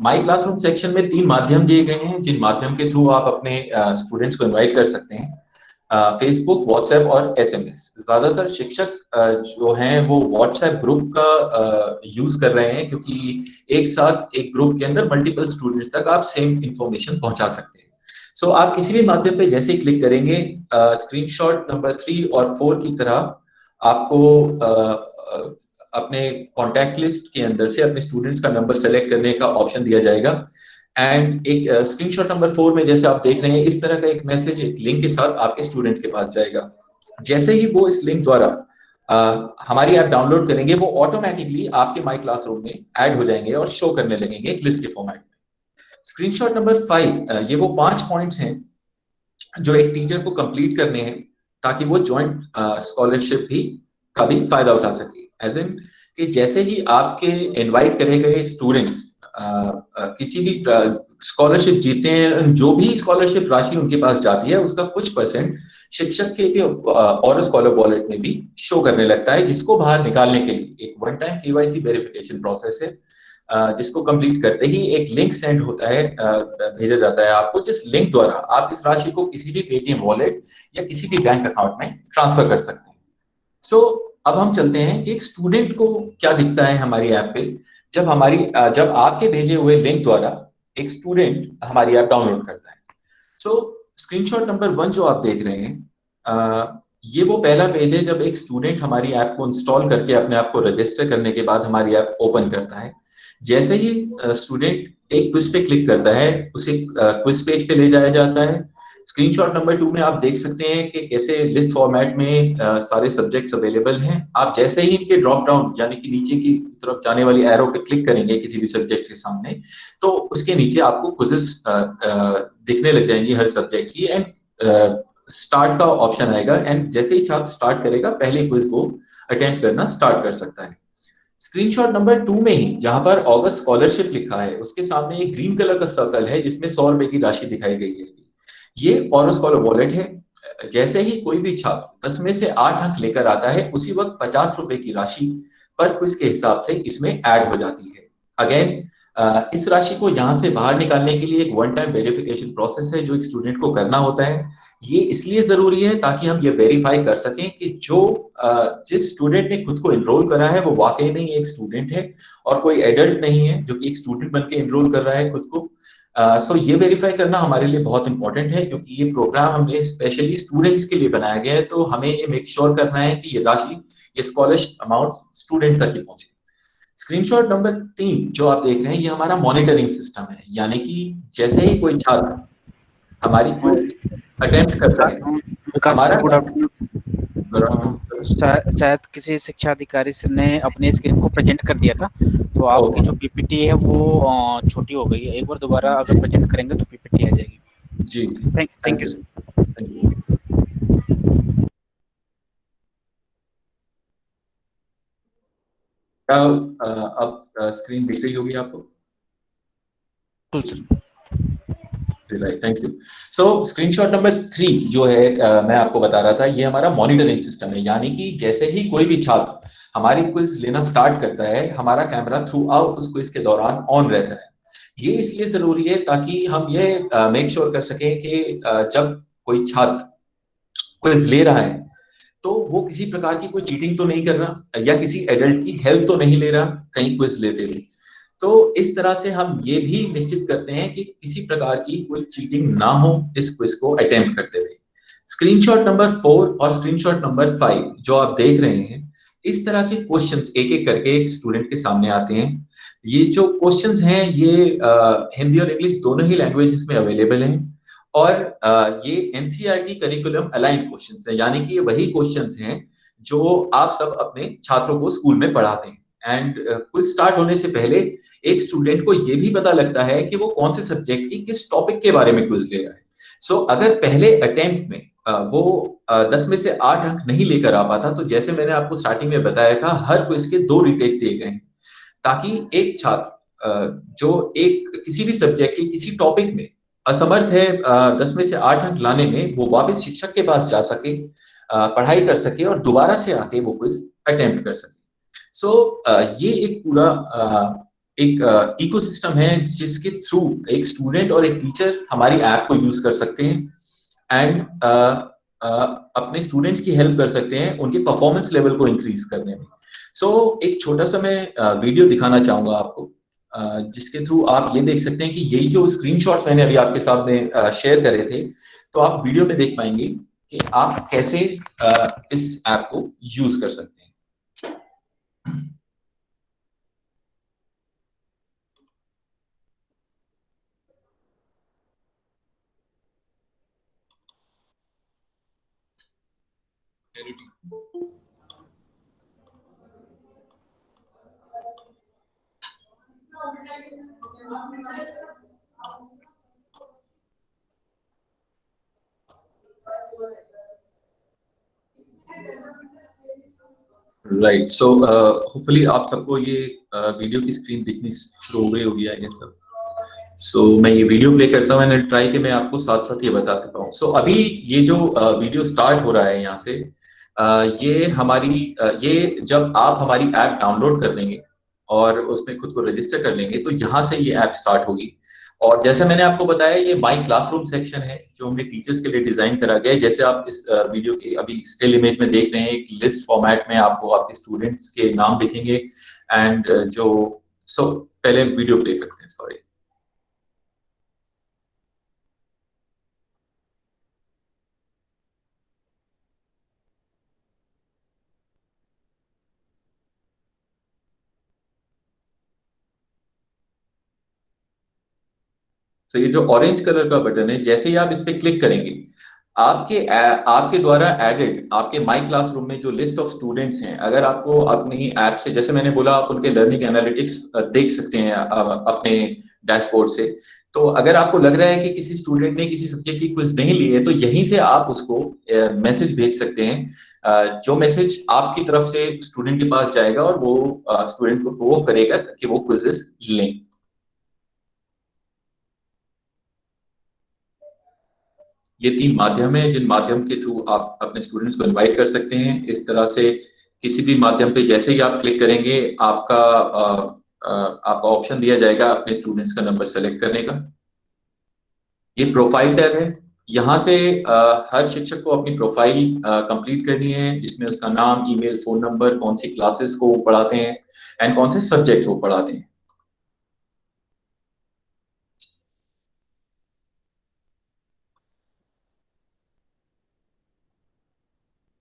माई क्लासरूम सेक्शन में 3 माध्यम दिए गए हैं जिन माध्यम के थ्रू आप अपने स्टूडेंट्स को इनवाइट कर सकते हैं। फेसबुक, व्हाट्सएप और एसएमएस। ज्यादातर शिक्षक जो हैं वो व्हाट्सएप ग्रुप का यूज कर रहे हैं, क्योंकि एक साथ एक ग्रुप के अंदर मल्टीपल स्टूडेंट्स तक आप सेम इंफॉर्मेशन पहुंचा सकते हैं। सो आप किसी भी माध्यम पे जैसे ही क्लिक करेंगे, स्क्रीनशॉट नंबर 3 और 4 की तरह आपको अपने कॉन्टैक्ट लिस्ट के अंदर से अपने स्टूडेंट्स का नंबर सेलेक्ट करने का ऑप्शन दिया जाएगा। एंड एक स्क्रीनशॉट नंबर 4 में जैसे आप देख रहे हैं, इस तरह का एक मैसेज एक लिंक के साथ आपके स्टूडेंट के पास जाएगा। जैसे ही वो इस लिंक द्वारा हमारी ऐप डाउनलोड करेंगे, वो ऑटोमेटिकली आपके माई क्लासरूम में ऐड हो जाएंगे और शो करने लगेंगे एक लिस्ट के फॉर्मेट में। स्क्रीनशॉट नंबर 5, ये वो 5 पॉइंट्स हैं जो एक टीचर को कंप्लीट करने हैं ताकि वो जॉइंट स्कॉलरशिप भी का भी फायदा उठा सके। एज इन कि जैसे ही आपके इनवाइट करे गए स्टूडेंट्स किसी भी स्कॉलरशिप जीते हैं, जो भी स्कॉलरशिप राशि उनके पास जाती है उसका कुछ परसेंट शिक्षक के भी और स्कॉलर वॉलेट में भी शो करने लगता है, जिसको बाहर निकालने के लिए एक one time KYC verification process है, जिसको कंप्लीट करते ही एक लिंक सेंड होता है, भेजा जाता है आपको, जिस लिंक द्वारा आप इस राशि को किसी भी पेटीएम वॉलेट या किसी भी बैंक अकाउंट में ट्रांसफर कर सकते हैं। सो अब हम चलते हैं कि एक स्टूडेंट को क्या दिखता है हमारी ऐप पे जब आपके भेजे हुए लिंक द्वारा एक स्टूडेंट हमारी ऐप डाउनलोड करता है। सो स्क्रीनशॉट नंबर 1 जो आप देख रहे हैं, ये वो पहला पेज है जब एक स्टूडेंट हमारी ऐप को इंस्टॉल करके अपने आप को रजिस्टर करने के बाद हमारी ऐप ओपन करता है। जैसे ही स्टूडेंट एक क्विज पे क्लिक करता है, उसे क्विज पेज पे ले जाया जाता है। स्क्रीनशॉट नंबर 2 में आप देख सकते हैं कि कैसे लिस्ट फॉर्मेट में सारे सब्जेक्ट्स अवेलेबल हैं। आप जैसे ही इनके ड्रॉप डाउन यानी कि नीचे की तरफ जाने वाली एरो पे क्लिक करेंगे किसी भी सब्जेक्ट के सामने, तो उसके नीचे आपको क्विजेस दिखने लग जाएंगी हर सब्जेक्ट की। एंड स्टार्ट का ऑप्शन आएगा एंड जैसे ही छात्र स्टार्ट करेगा पहले क्विज को अटेम्प्ट करना स्टार्ट कर सकता है। स्क्रीनशॉट नंबर 2 में ही जहां पर अगस्त स्कॉलरशिप लिखा है, उसके सामने एक ग्रीन कलर का सर्कल है जिसमें 100 रुपए की राशि दिखाई गई है। ये और स्कॉलर वॉलेट है। जैसे ही कोई भी छात्र 10 में से 8 अंक लेकर आता है, उसी वक्त 50 रुपए की राशि पर क्विज के हिसाब से इसमें ऐड हो जाती है। अगेन इस राशि को यहां से बाहर निकालने के लिए एक वन टाइम वेरिफिकेशन प्रोसेस है जो एक स्टूडेंट को करना होता है। ये इसलिए जरूरी है ताकि हम ये वेरीफाई कर सकें कि जिस स्टूडेंट ने खुद को एनरोल करा है वो वाकई में एक स्टूडेंट है और कोई एडल्ट नहीं है जो कि एक स्टूडेंट बन के एनरोल कर रहा है खुद को। सो ये वेरीफाई करना हमारे लिए बहुत इंपॉर्टेंट है, क्योंकि ये प्रोग्राम हमने स्पेशली स्टूडेंट्स के लिए बनाया गया है। तो हमें ये मेक श्योर करना है कि ये राशि, ये स्कॉलरशिप अमाउंट स्टूडेंट तक ही पहुंचे। स्क्रीनशॉट नंबर 3 जो आप देख रहे हैं, ये हमारा मॉनिटरिंग सिस्टम है, यानी कि जैसे ही कोई छात्र हमारी क्विज अटेम्प्ट करता है, विकास हमारा सर, गुड आफ्टरनून। शायद किसी शिक्षा अधिकारी सर ने अपने स्क्रीन को प्रेजेंट कर दिया था, तो आपकी जो पीपीटी है वो छोटी हो गई है। एक बार दोबारा अगर प्रेजेंट करेंगे तो पीपीटी आ जाएगी जी। Thank you sir. अब स्क्रीन दिख रही होगी आपको? Right, thank you. So screenshot number 3 जो है मैं आपको बता रहा था, ये हमारा मॉनिटरिंग सिस्टम है, यानी कि जैसे ही कोई भी छात्र हमारी क्विज लेना स्टार्ट करता है, हमारा कैमरा थ्रू आउट उस क्विज के दौरान ऑन रहता है। ये इसलिए जरूरी है ताकि हम ये मेक श्योर कर सकें कि जब कोई छात्र क्विज ले रहा है तो वो किसी प्रकार की कोई चीटिंग तो नहीं कर रहा या किसी एडल्ट की हेल्प तो नहीं ले रहा कहीं क्विज लेते हुए। तो इस तरह से हम ये भी निश्चित करते हैं कि किसी प्रकार की कोई चीटिंग ना हो इस क्विज को अटेम्प्ट करते हुए। स्क्रीनशॉट नंबर 4 और स्क्रीनशॉट नंबर 5 जो आप देख रहे हैं, इस तरह के क्वेश्चंस एक एक करके एक स्टूडेंट के सामने आते हैं। ये जो क्वेश्चंस हैं ये हिंदी और इंग्लिश दोनों ही लैंग्वेजेस में अवेलेबल हैं और ये एनसीईआरटी करिकुलम अलाइन क्वेश्चंस हैं, यानी कि ये वही क्वेश्चंस हैं जो आप सब अपने छात्रों को स्कूल में पढ़ाते हैं। एंड क्विज स्टार्ट होने से पहले एक स्टूडेंट को ये भी पता लगता है कि वो कौन से सब्जेक्ट की किस टॉपिक के बारे में क्विज ले रहा है। सो अगर पहले अटेम्प्ट में वो 10 में से 8 अंक नहीं लेकर आ पाता, तो जैसे मैंने आपको स्टार्टिंग में बताया था, हर क्विज के 2 रीटेक्स दिए गए हैं ताकि एक छात्र जो एक किसी भी सब्जेक्ट के किसी टॉपिक में असमर्थ है 10 में से 8 अंक लाने में, वो वापस शिक्षक के पास जा सके, पढ़ाई कर सके और दोबारा से आके वो क्विज अटेम्प्ट कर सके। सो ये एक पूरा एक इकोसिस्टम है जिसके थ्रू एक स्टूडेंट और एक टीचर हमारी ऐप को यूज कर सकते हैं एंड अपने स्टूडेंट्स की हेल्प कर सकते हैं उनके परफॉर्मेंस लेवल को इंक्रीज करने में। सो एक छोटा सा मैं वीडियो दिखाना चाहूंगा आपको, जिसके थ्रू आप ये देख सकते हैं कि यही जो स्क्रीनशॉट्स मैंने अभी आपके सामने शेयर करे थे, तो आप वीडियो में देख पाएंगे कि आप कैसे इस ऐप को यूज कर सकते हैं। राइट, सो होपफुली आप सबको ये वीडियो की स्क्रीन दिखनी शुरू हो गई होगी आई गेस। सो मैं ये वीडियो प्ले करता हूँ, मैंने ट्राई कि मैं आपको साथ साथ ये बता देता हूँ। सो अभी ये जो वीडियो स्टार्ट हो रहा है यहाँ से, ये हमारी ये जब आप हमारी ऐप डाउनलोड कर लेंगे और उसमें खुद को रजिस्टर कर लेंगे तो यहाँ से ये ऐप स्टार्ट होगी। और जैसे मैंने आपको बताया, ये माई क्लासरूम सेक्शन है जो हमने टीचर्स के लिए डिजाइन करा गया है। जैसे आप इस वीडियो के अभी स्टिल इमेज में देख रहे हैं, एक लिस्ट फॉर्मेट में आपको आपके स्टूडेंट्स के नाम दिखेंगे एंड जो पहले वीडियो प्ले करते हैं, सॉरी। तो ये जो ऑरेंज कलर का बटन है, जैसे ही आप इस पे क्लिक करेंगे, आपके द्वारा एडेड आपके माई क्लासरूम में जो लिस्ट ऑफ स्टूडेंट्स हैं, अगर आपको अपनी ऐप से, जैसे मैंने बोला, आप उनके लर्निंग एनालिटिक्स देख सकते हैं अपने डैशबोर्ड से। तो अगर आपको लग रहा है कि किसी स्टूडेंट ने किसी सब्जेक्ट की क्विज नहीं ली है, तो यहीं से आप उसको मैसेज भेज सकते हैं, जो मैसेज आपकी तरफ से स्टूडेंट के पास जाएगा और वो स्टूडेंट को प्रोवोक करेगा कि वो क्विजेस लें। ये 3 माध्यम है जिन माध्यम के थ्रू आप अपने स्टूडेंट्स को इनवाइट कर सकते हैं। इस तरह से किसी भी माध्यम पे जैसे ही आप क्लिक करेंगे, आपका ऑप्शन दिया जाएगा अपने स्टूडेंट्स का नंबर सेलेक्ट करने का। ये प्रोफाइल टैब है, यहाँ से हर शिक्षक को अपनी प्रोफाइल कंप्लीट करनी है, जिसमें उसका नाम, ईमेल, फोन नंबर, कौन सी क्लासेस को वो पढ़ाते हैं एंड कौन से सब्जेक्ट वो पढ़ाते हैं।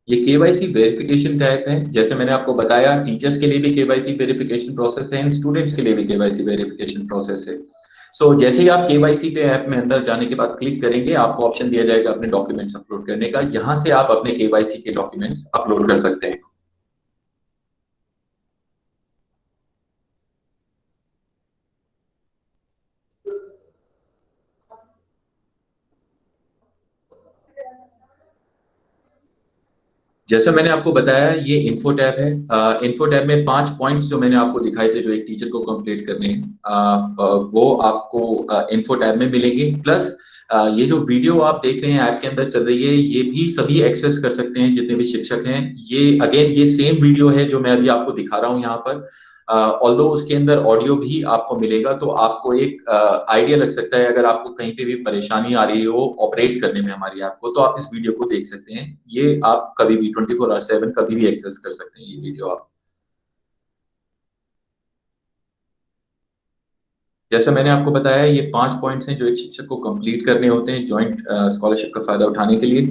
ये केवाईसी वेरिफिकेशन टैब है। जैसे मैंने आपको बताया, टीचर्स के लिए भी केवाईसी वेरिफिकेशन प्रोसेस है, स्टूडेंट्स के लिए भी केवाईसी वेरिफिकेशन प्रोसेस है। सो जैसे ही आप केवाईसी पे ऐप में अंदर जाने के बाद क्लिक करेंगे, आपको ऑप्शन दिया जाएगा अपने डॉक्यूमेंट्स अपलोड करने का। यहाँ से आप अपने केवाईसी के डॉक्यूमेंट्स अपलोड कर सकते हैं। जैसे मैंने आपको बताया, ये इन्फो टैब है। इन्फो टैब में 5 पॉइंट्स जो मैंने आपको दिखाए थे, जो एक टीचर को कंप्लीट करने हैं, वो आपको इन्फो टैब में मिलेंगे। प्लस ये जो वीडियो आप देख रहे हैं ऐप के अंदर चल रही है, ये भी सभी एक्सेस कर सकते हैं जितने भी शिक्षक हैं। ये अगेन ये सेम वीडियो है जो मैं अभी आपको दिखा रहा हूँ यहाँ पर। ऑल्दो उसके अंदर ऑडियो भी आपको मिलेगा, तो आपको एक आइडिया लग सकता है। अगर आपको कहीं पे भी परेशानी आ रही हो ऑपरेट करने में हमारी ऐप को, तो आप इस वीडियो को देख सकते हैं। ये आप कभी भी 24/7 कभी भी एक्सेस कर सकते हैं ये वीडियो आप। जैसा मैंने आपको बताया, ये 5 पॉइंट्स हैं जो एक शिक्षक को कंप्लीट करने होते हैं ज्वाइंट स्कॉलरशिप का फायदा उठाने के लिए।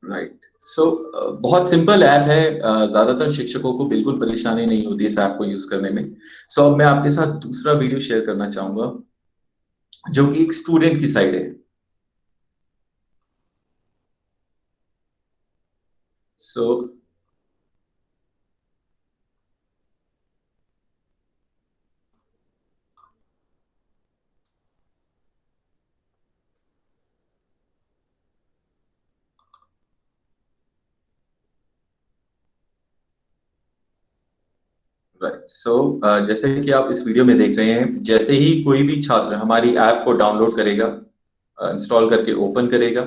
राइट। सो बहुत सिंपल ऐप है, ज्यादातर शिक्षकों को बिल्कुल परेशानी नहीं होती इस ऐप को यूज करने में। सो अब मैं आपके साथ दूसरा वीडियो शेयर करना चाहूंगा जो कि एक स्टूडेंट की साइड है। सो राइट। सो जैसे कि आप इस वीडियो में देख रहे हैं, जैसे ही कोई भी छात्र हमारी ऐप को डाउनलोड करेगा, इंस्टॉल करके ओपन करेगा,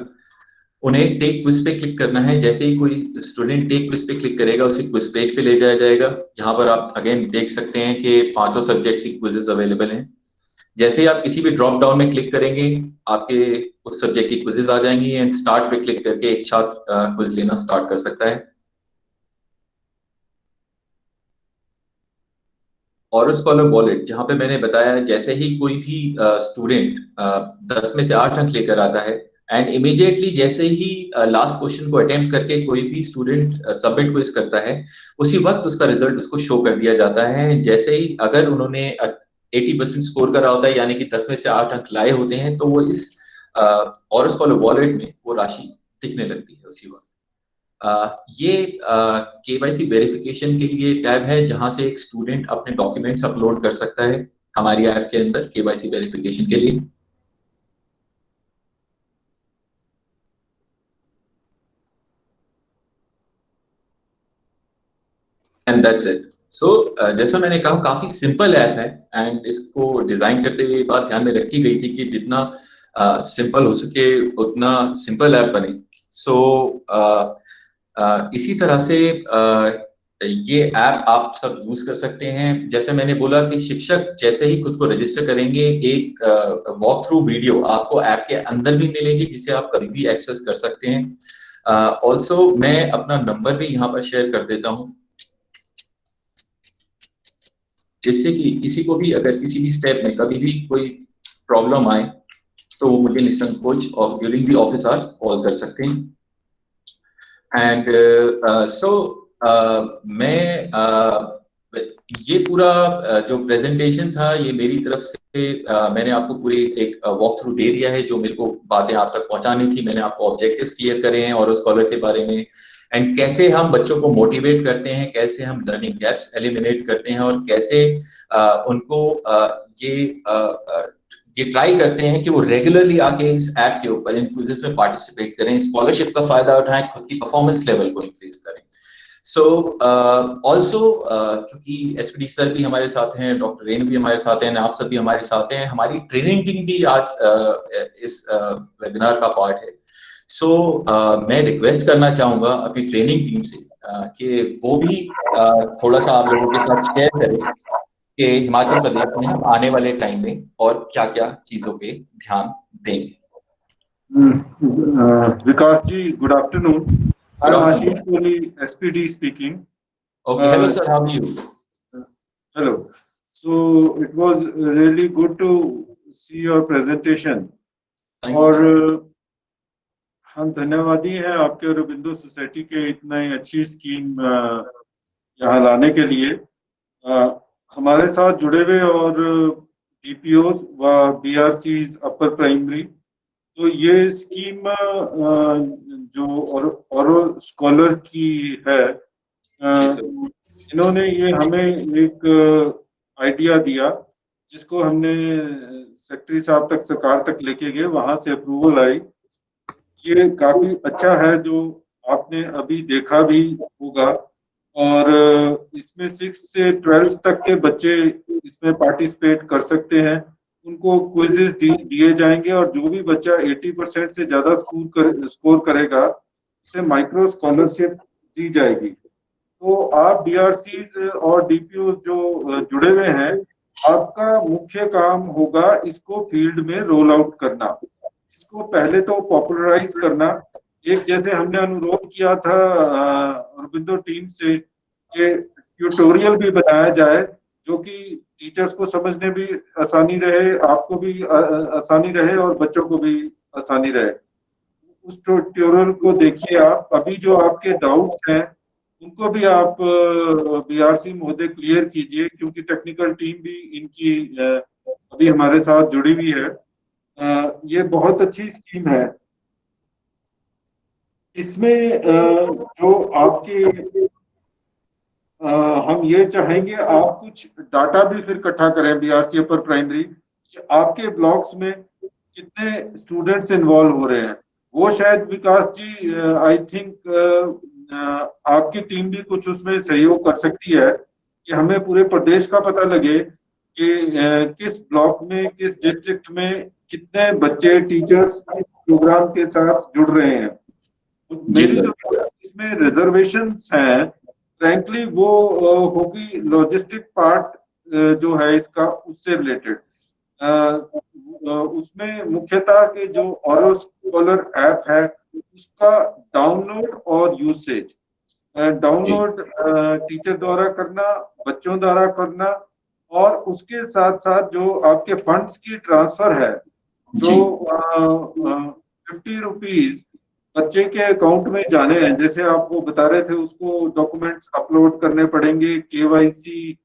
उन्हें टेक क्विज पे क्लिक करना है। जैसे ही कोई स्टूडेंट टेक क्विज पे क्लिक करेगा, उसे क्विज पेज पे ले जाया जाएगा, जहां पर आप अगेन देख सकते हैं कि पांचों सब्जेक्ट की क्विजेस अवेलेबल हैं। जैसे ही आप किसी भी ड्रॉप डाउन में क्लिक करेंगे, आपके उस सब्जेक्ट की क्विजेस आ जाएंगी एंड स्टार्ट पे क्लिक करके एक छात्र क्विज लेना स्टार्ट कर सकता है। और स्कॉलर वॉलेट, जहां पे मैंने बताया, जैसे ही कोई भी स्टूडेंट 10 में से 8 अंक लेकर आता है एंड इमीडिएटली जैसे ही लास्ट क्वेश्चन को अटेम्प्ट करके कोई भी स्टूडेंट सबमिट क्विज करता है, उसी वक्त उसका रिजल्ट उसको शो कर दिया जाता है। जैसे ही अगर उन्होंने 80% स्कोर करा होता है, यानी कि 10 में से 8 अंक लाए होते हैं, तो वो इस और स्कॉलर वॉलेट में वो राशि दिखने लगती है उसी वक्त। ये केवाईसी वेरिफिकेशन के लिए टैब है, जहां से एक स्टूडेंट अपने डॉक्यूमेंट्स अपलोड कर सकता है हमारी ऐप के अंदर केवाईसी वेरिफिकेशन के लिए। And that's it. सो जैसा मैंने कहा, काफी सिंपल ऐप है एंड इसको डिजाइन करते हुए ये बात ध्यान में रखी गई थी कि जितना सिंपल हो सके उतना सिंपल ऐप बने। सो इसी तरह से ये ऐप आप सब यूज कर सकते हैं। जैसे मैंने बोला कि शिक्षक जैसे ही खुद को रजिस्टर करेंगे, एक वॉक थ्रू वीडियो आपको ऐप के अंदर भी मिलेगी, जिसे आप कभी भी एक्सेस कर सकते हैं। ऑल्सो मैं अपना नंबर भी यहाँ पर शेयर कर देता हूँ, जिससे कि किसी को भी अगर किसी भी स्टेप में कभी भी कोई प्रॉब्लम आए तो वो मुझे निसंकोच और during the office hours call कर सकते हैं। एंड सो मैं ये पूरा जो प्रेजेंटेशन था, ये मेरी तरफ से मैंने आपको पूरी एक वॉक थ्रू दे दिया है। जो मेरे को बातें आप तक पहुंचानी थी, मैंने आपको ऑब्जेक्टिव्स क्लियर करे हैं और स्कॉलर के बारे में, एंड कैसे हम बच्चों को मोटिवेट करते हैं, कैसे हम लर्निंग गैप्स एलिमिनेट करते हैं, और कैसे उनको ये ट्राई करते हैं कि वो रेगुलरली आके इस ऐप के ऊपर इन क्विज़ेस में पार्टिसिपेट करें, स्कॉलरशिप का फायदा उठाएं, खुद की परफॉर्मेंस लेवल को इंक्रीज करें। सो ऑल्सो क्योंकि एसपीडी सर भी हमारे साथ हैं, डॉक्टर रेन भी हमारे साथ हैं, आप सब भी हमारे साथ हैं, हमारी ट्रेनिंग टीम भी आज इस वेबिनार का पार्ट है। सो मैं रिक्वेस्ट करना चाहूंगा अपनी ट्रेनिंग टीम से कि वो भी थोड़ा सा आप लोगों के साथ शेयर करें कि हिमाचल प्रदेश में हम आने वाले टाइम में और क्या-क्या चीजों पे ध्यान देंगे। Vikas ji, good afternoon. I'm Ashish Kohli, SPD speaking. Okay, hello sir, how are you? Hello. So it was really good to see your presentation. और हम धन्यवादी हैं आपके अरबिंदो सोसाइटी के इतना ही अच्छी स्कीम यहाँ लाने के लिए। हमारे साथ जुड़े हुए और DPOs व BRCs अपर प्राइमरी, तो ये स्कीम जो और स्कॉलर की है, इन्होंने ये हमें एक आइडिया दिया, जिसको हमने सेक्रेटरी साहब तक, सरकार तक लेके गए, वहां से अप्रूवल आई। ये काफी अच्छा है, जो आपने अभी देखा भी होगा। और इसमें 6 से 12 तक के बच्चे इसमें पार्टिसिपेट कर सकते हैं। उनको क्विजेस दिए जाएंगे और जो भी बच्चा 80% से ज्यादा स्कोर करेगा, उसे माइक्रो स्कॉलरशिप दी जाएगी। तो आप BRCs और DPO जो जुड़े हुए हैं, आपका मुख्य काम होगा इसको फील्ड में रोल आउट करना। इसको पहले तो पॉपुलराइज करना। एक जैसे हमने अनुरोध किया था अरबिंदो टीम से कि ट्यूटोरियल भी बनाया जाए, जो कि टीचर्स को समझने भी आसानी रहे, आपको भी आसानी रहे और बच्चों को भी आसानी रहे। उस ट्यूटोरियल को देखिए। आप अभी जो आपके डाउट्स हैं उनको भी आप बीआरसी महोदय क्लियर कीजिए, क्योंकि टेक्निकल टीम भी इनकी अभी हमारे साथ जुड़ी हुई है। ये बहुत अच्छी स्कीम है। इसमें जो आपके हम ये चाहेंगे आप कुछ डाटा भी फिर इकट्ठा करें बीआरसी अपर प्राइमरी, आपके ब्लॉक्स में कितने स्टूडेंट्स इन्वॉल्व हो रहे हैं। वो शायद विकास जी आई थिंक आपकी टीम भी कुछ उसमें सहयोग कर सकती है कि हमें पूरे प्रदेश का पता लगे कि किस ब्लॉक में, किस डिस्ट्रिक्ट में कितने बच्चे, टीचर्स इस प्रोग्राम के साथ जुड़ रहे हैं। मेरी जो इसमें रिजर्वेशंस हैं, फ्रैंकली वो होगी लॉजिस्टिक पार्ट जो है इसका, उससे रिलेटेड। उसमें मुख्यतः के जो ऑरो स्कॉलर ऐप है उसका डाउनलोड और यूसेज, डाउनलोड टीचर द्वारा करना, बच्चों द्वारा करना, और उसके साथ साथ जो आपके फंड्स की ट्रांसफर है, जो 50 रुपीज बच्चे के अकाउंट में जाने हैं, जैसे आप वो बता रहे थे, उसको डॉक्यूमेंट्स अपलोड करने पड़ेंगे, केवाईसी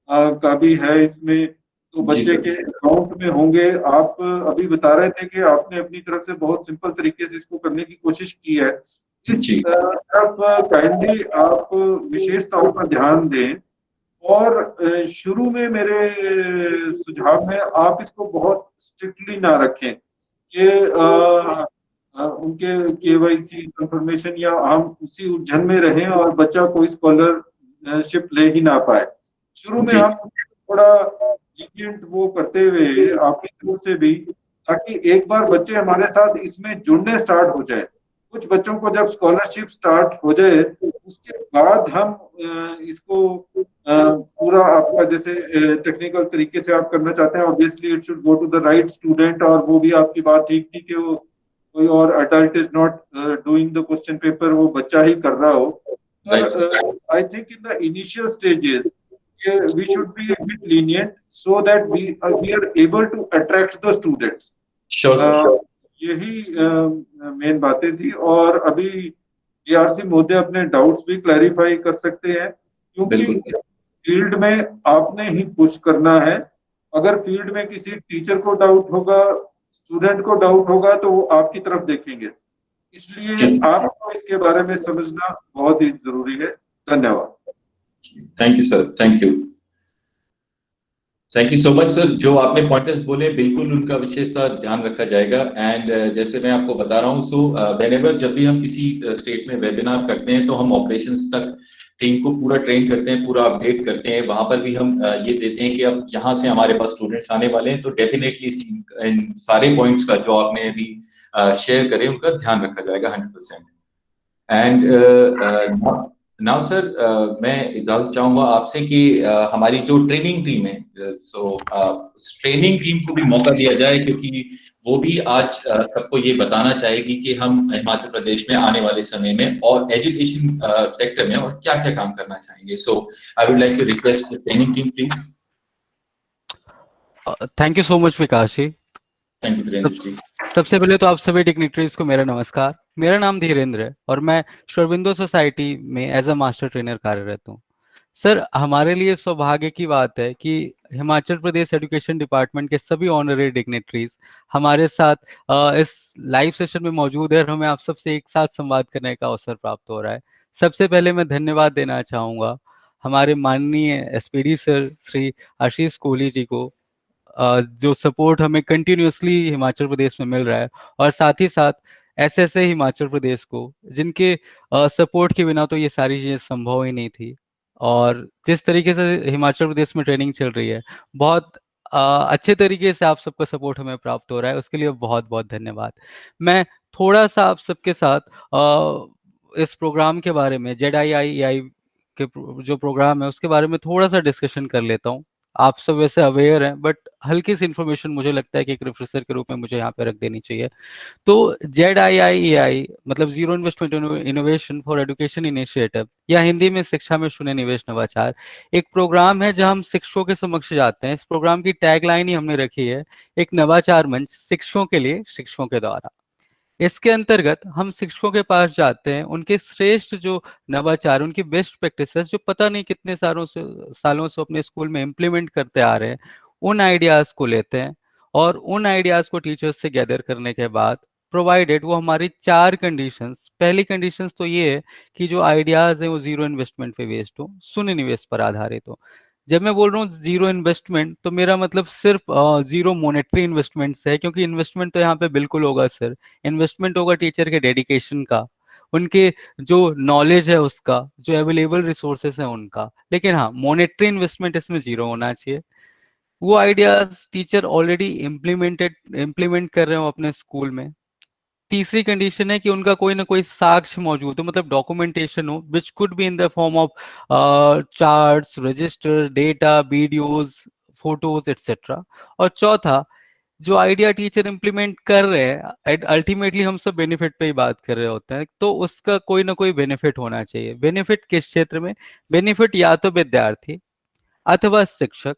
का भी है इसमें, तो बच्चे के अकाउंट में होंगे। आप अभी बता रहे थे कि आपने अपनी तरफ से बहुत सिंपल तरीके से इसको करने की कोशिश की है। इस तरफ काइंडली आप विशेष तौर पर ध्यान दें, और शुरू में मेरे सुझाव में आप इसको बहुत स्ट्रिक्टली ना रखें कि उनके केवाईसी कंफर्मेशन या हम उसी उलझन में रहें और बच्चा कोई स्कॉलरशिप ले ही ना पाए। शुरू में हम थोड़ा लीनिएंट वो करते हुए आपकी तरफ से भी, ताकि एक बार बच्चे हमारे साथ इसमें जुड़ने स्टार्ट हो जाए। कुछ बच्चों को जब स्कॉलरशिप स्टार्ट हो जाए उसके बाद हम इसको पूरा आपका जैसे टेक्निकल तरीके से आप करना चाहते हैं, obviously it should go to the right student. और वो भी आपकी बात ठीक थी कि वो कोई और adult is not doing the question paper, वो बच्चा ही कर रहा हो। I think in the initial stages we should be a bit lenient so that we are able to attract the students. यही मेन बातें थी। और अभी बीआरसी महोदय अपने डाउट्स भी क्लैरिफाई कर सकते हैं, क्योंकि इस फील्ड में आपने ही पुश करना है। अगर फील्ड में किसी टीचर को डाउट होगा, स्टूडेंट को डाउट होगा, तो वो आपकी तरफ देखेंगे। इसलिए आपको इसके बारे में समझना बहुत ही जरूरी है। धन्यवाद। Thank you sir, thank you so much sir. जो आपने पॉइंटर्स बोले बिल्कुल उनका विशेषता ध्यान रखा जाएगा। एंड जैसे मैं आपको बता रहा हूँ, सो व्हेनेवर जब भी हम किसी स्टेट में वेबिनार करते हैं तो हम ऑपरेशंस तक टीम को पूरा ट्रेन करते हैं, पूरा अपडेट करते हैं। वहां पर भी हम ये देते हैं कि अब यहाँ से हमारे पास स्टूडेंट्स आने वाले हैं, तो डेफिनेटली इन सारे पॉइंट्स का जो आपने अभी शेयर करे उनका ध्यान रखा जाएगा 100%। एंड नाउ सर, मैं इजाजत चाहूंगा आपसे कि हमारी जो ट्रेनिंग टीम है, सो ट्रेनिंग टीम को भी मौका दिया जाए, क्योंकि वो भी आज सबको ये बताना चाहेगी कि हम हिमाचल प्रदेश में आने वाले समय में और एजुकेशन सेक्टर में और क्या क्या काम करना चाहेंगे। So I would like to request the training team please. Thank you so much Vikas ji. Thank you Dhirendra ji. सबसे पहले तो आप सभी डिग्निटरीज को मेरा नमस्कार। मेरा नाम धीरेन्द्र है और मैं श्री अरबिंदो सोसाइटी में एज अ मास्टर ट्रेनर कार्यरत हूँ। सर, हमारे लिए सौभाग्य की बात है कि हिमाचल प्रदेश एजुकेशन डिपार्टमेंट के सभी ऑनररी डिग्निटरीज हमारे साथ इस लाइव सेशन में मौजूद है और हमें आप सबसे एक साथ संवाद करने का अवसर प्राप्त हो रहा है। सबसे पहले मैं धन्यवाद देना चाहूँगा हमारे माननीय एसपीडी सर श्री आशीष कोहली जी को, जो सपोर्ट हमें कंटिन्यूसली हिमाचल प्रदेश में मिल रहा है, और साथ ही साथ एसएसए हिमाचल प्रदेश को, जिनके सपोर्ट के बिना तो ये सारी चीज़ें संभव ही नहीं थी। और जिस तरीके से हिमाचल प्रदेश में ट्रेनिंग चल रही है, बहुत अच्छे तरीके से आप सबका सपोर्ट हमें प्राप्त हो रहा है, उसके लिए बहुत बहुत धन्यवाद। मैं थोड़ा सा आप सबके साथ इस प्रोग्राम के बारे में, ZIIEI के जो प्रोग्राम है उसके बारे में थोड़ा सा डिस्कशन कर लेता हूँ। आप सब वैसे अवेयर हैं, बट हल्की सी इन्फॉर्मेशन मुझे लगता है कि एक रिफ्रेशर के रूप में मुझे यहाँ पे रख देनी चाहिए। तो ZIIEI मतलब zero investment innovation for education initiative, या हिंदी में शिक्षा में शून्य निवेश नवाचार, एक प्रोग्राम है जहां हम शिक्षकों के समक्ष जाते हैं। इस प्रोग्राम की टैगलाइन ही हमने रखी है, एक नवाचार मंच शिक्षकों के लिए शिक्षकों के द्वारा। इसके अंतर्गत हम शिक्षकों के पास जाते हैं, उनके श्रेष्ठ जो नवाचार, उनकी बेस्ट प्रैक्टिसेस जो पता नहीं कितने सालों से अपने स्कूल में इम्प्लीमेंट करते आ रहे हैं, उन आइडियाज को लेते हैं और उन आइडियाज को टीचर्स से गैदर करने के बाद प्रोवाइडेड वो हमारी 4 कंडीशंस, पहली कंडीशंस तो ये है कि जो आइडियाज है वो जीरो इन्वेस्टमेंट पे बेस्ड हो, शून्य निवेश पर आधारित हो। जब मैं बोल रहा हूँ जीरो इन्वेस्टमेंट तो मेरा मतलब सिर्फ जीरो मॉनेटरी इन्वेस्टमेंट है, क्योंकि इन्वेस्टमेंट तो यहाँ पे बिल्कुल होगा सर। इन्वेस्टमेंट होगा टीचर के डेडिकेशन का, उनके जो नॉलेज है उसका, जो अवेलेबल रिसोर्सेस है उनका, लेकिन हाँ मॉनेटरी इन्वेस्टमेंट इसमें जीरो होना चाहिए। वो आइडियाज टीचर ऑलरेडी इम्प्लीमेंट कर रहे हो अपने स्कूल में। तीसरी कंडीशन है कि उनका कोई ना कोई साक्ष्य मौजूद हो, मतलब डॉक्यूमेंटेशन हो, which could be in the form of charts, register, data, videos, photos etcetera. और चौथा, जो आइडिया टीचर इम्प्लीमेंट कर रहे हैं, अल्टीमेटली हम सब बेनिफिट पे ही बात कर रहे होते हैं, तो उसका कोई ना कोई बेनिफिट होना चाहिए। बेनिफिट किस क्षेत्र में? बेनिफिट या तो विद्यार्थी अथवा शिक्षक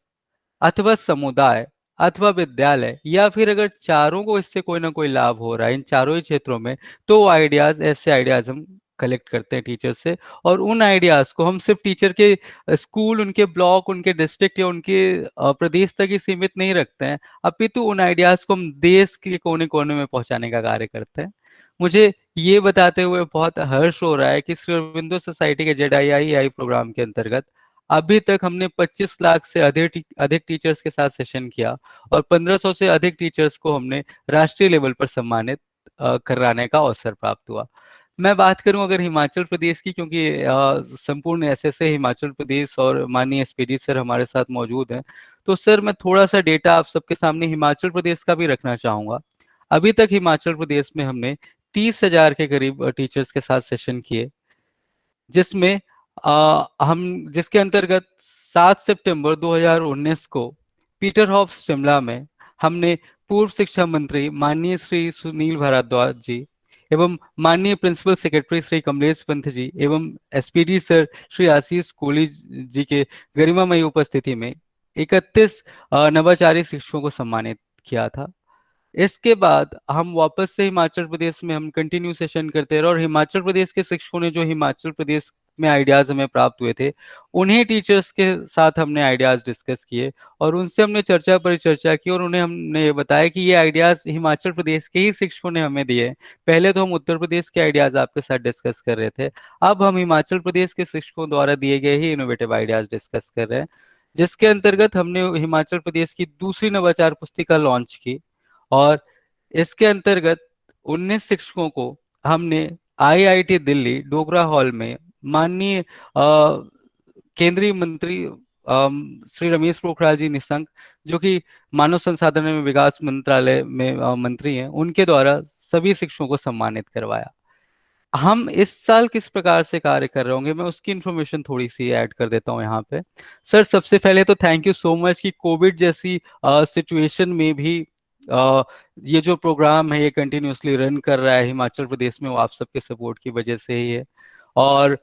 अथवा समुदाय अथवा विद्यालय, या फिर अगर चारों को इससे कोई ना कोई लाभ हो रहा है इन चारों ही क्षेत्रों में, तो आइडियाज, ऐसे आइडियाज हम कलेक्ट करते हैं टीचर से। और उन आइडियाज को हम सिर्फ टीचर के स्कूल, उनके ब्लॉक, उनके डिस्ट्रिक्ट या उनके प्रदेश तक ही सीमित नहीं रखते हैं, अपितु उन आइडियाज को हम देश के कोने कोने में पहुंचाने का कार्य करते हैं। मुझे ये बताते हुए बहुत हर्ष हो रहा है कि श्री अरविंदो सोसाइटी के ZII प्रोग्राम के अंतर्गत अभी तक हमने 25 लाख से अधिक टीचर्स के साथ सेशन किया और 1500 से अधिक टीचर्स को हमने राष्ट्रीय लेवल पर सम्मानित कराने का अवसर प्राप्त हुआ। मैं बात करूं अगर हिमाचल प्रदेश की, क्योंकि संपूर्ण SSA हिमाचल प्रदेश और माननीय SPD सर हमारे साथ मौजूद हैं, तो सर मैं थोड़ा सा डेटा आप सबके सामने हिमाचल प्रदेश का भी रखना चाहूंगा। अभी तक हिमाचल प्रदेश में हमने 30,000 के करीब टीचर्स के साथ सेशन किए, जिसमें जिसके अंतर्गत 7 सितंबर 2019 को पीटरहॉफ शिमला में हमने पूर्व शिक्षा मंत्री माननीय श्री सुनील भारद्वाज जी एवं माननीय प्रिंसिपल सेक्रेटरी श्री कमलेश पंत जी एवं SPD सर श्री आशीष कोहली जी के गरिमामयी उपस्थिति में 31 नवाचारी शिक्षकों को सम्मानित किया था। इसके बाद हम वापस से हिमाचल प्रदेश में हम कंटिन्यू सेशन करते रहे और हिमाचल प्रदेश के शिक्षकों ने जो हिमाचल प्रदेश में आइडियाज हमें प्राप्त हुए थे, उन्हीं टीचर्स के साथ हमने आइडियाज डिस्कस किए और उनसे हमने चर्चा परिचर्चा की और उन्हें हमने ये बताया कि ये आइडियाज हिमाचल प्रदेश के ही शिक्षकों ने हमें दिए। पहले तो हम उत्तर प्रदेश के आइडियाज आपके साथ डिस्कस कर रहे थे, अब हम हिमाचल प्रदेश के शिक्षकों द्वारा दिए गए ही इनोवेटिव आइडियाज डिस्कस कर रहे हैं, जिसके अंतर्गत हमने हिमाचल प्रदेश की दूसरी नवाचार पुस्तिका लॉन्च की और इसके अंतर्गत 19 शिक्षकों को हमने IIT दिल्ली डोगरा हॉल में माननीय केंद्रीय मंत्री श्री रमेश पोखरियाल जी निशंक, जो कि मानव संसाधन एवं विकास मंत्रालय में मंत्री हैं, उनके द्वारा सभी शिक्षकों को सम्मानित करवाया। हम इस साल किस प्रकार से कार्य कर रहे होंगे, मैं उसकी इन्फॉर्मेशन थोड़ी सी ऐड कर देता हूँ यहाँ पे। सर सबसे पहले तो थैंक यू सो मच कि कोविड जैसी सिचुएशन में भी ये जो प्रोग्राम है ये कंटिन्यूअसली रन कर रहा है हिमाचल प्रदेश में, वो आप सबके सपोर्ट की वजह से ही है। और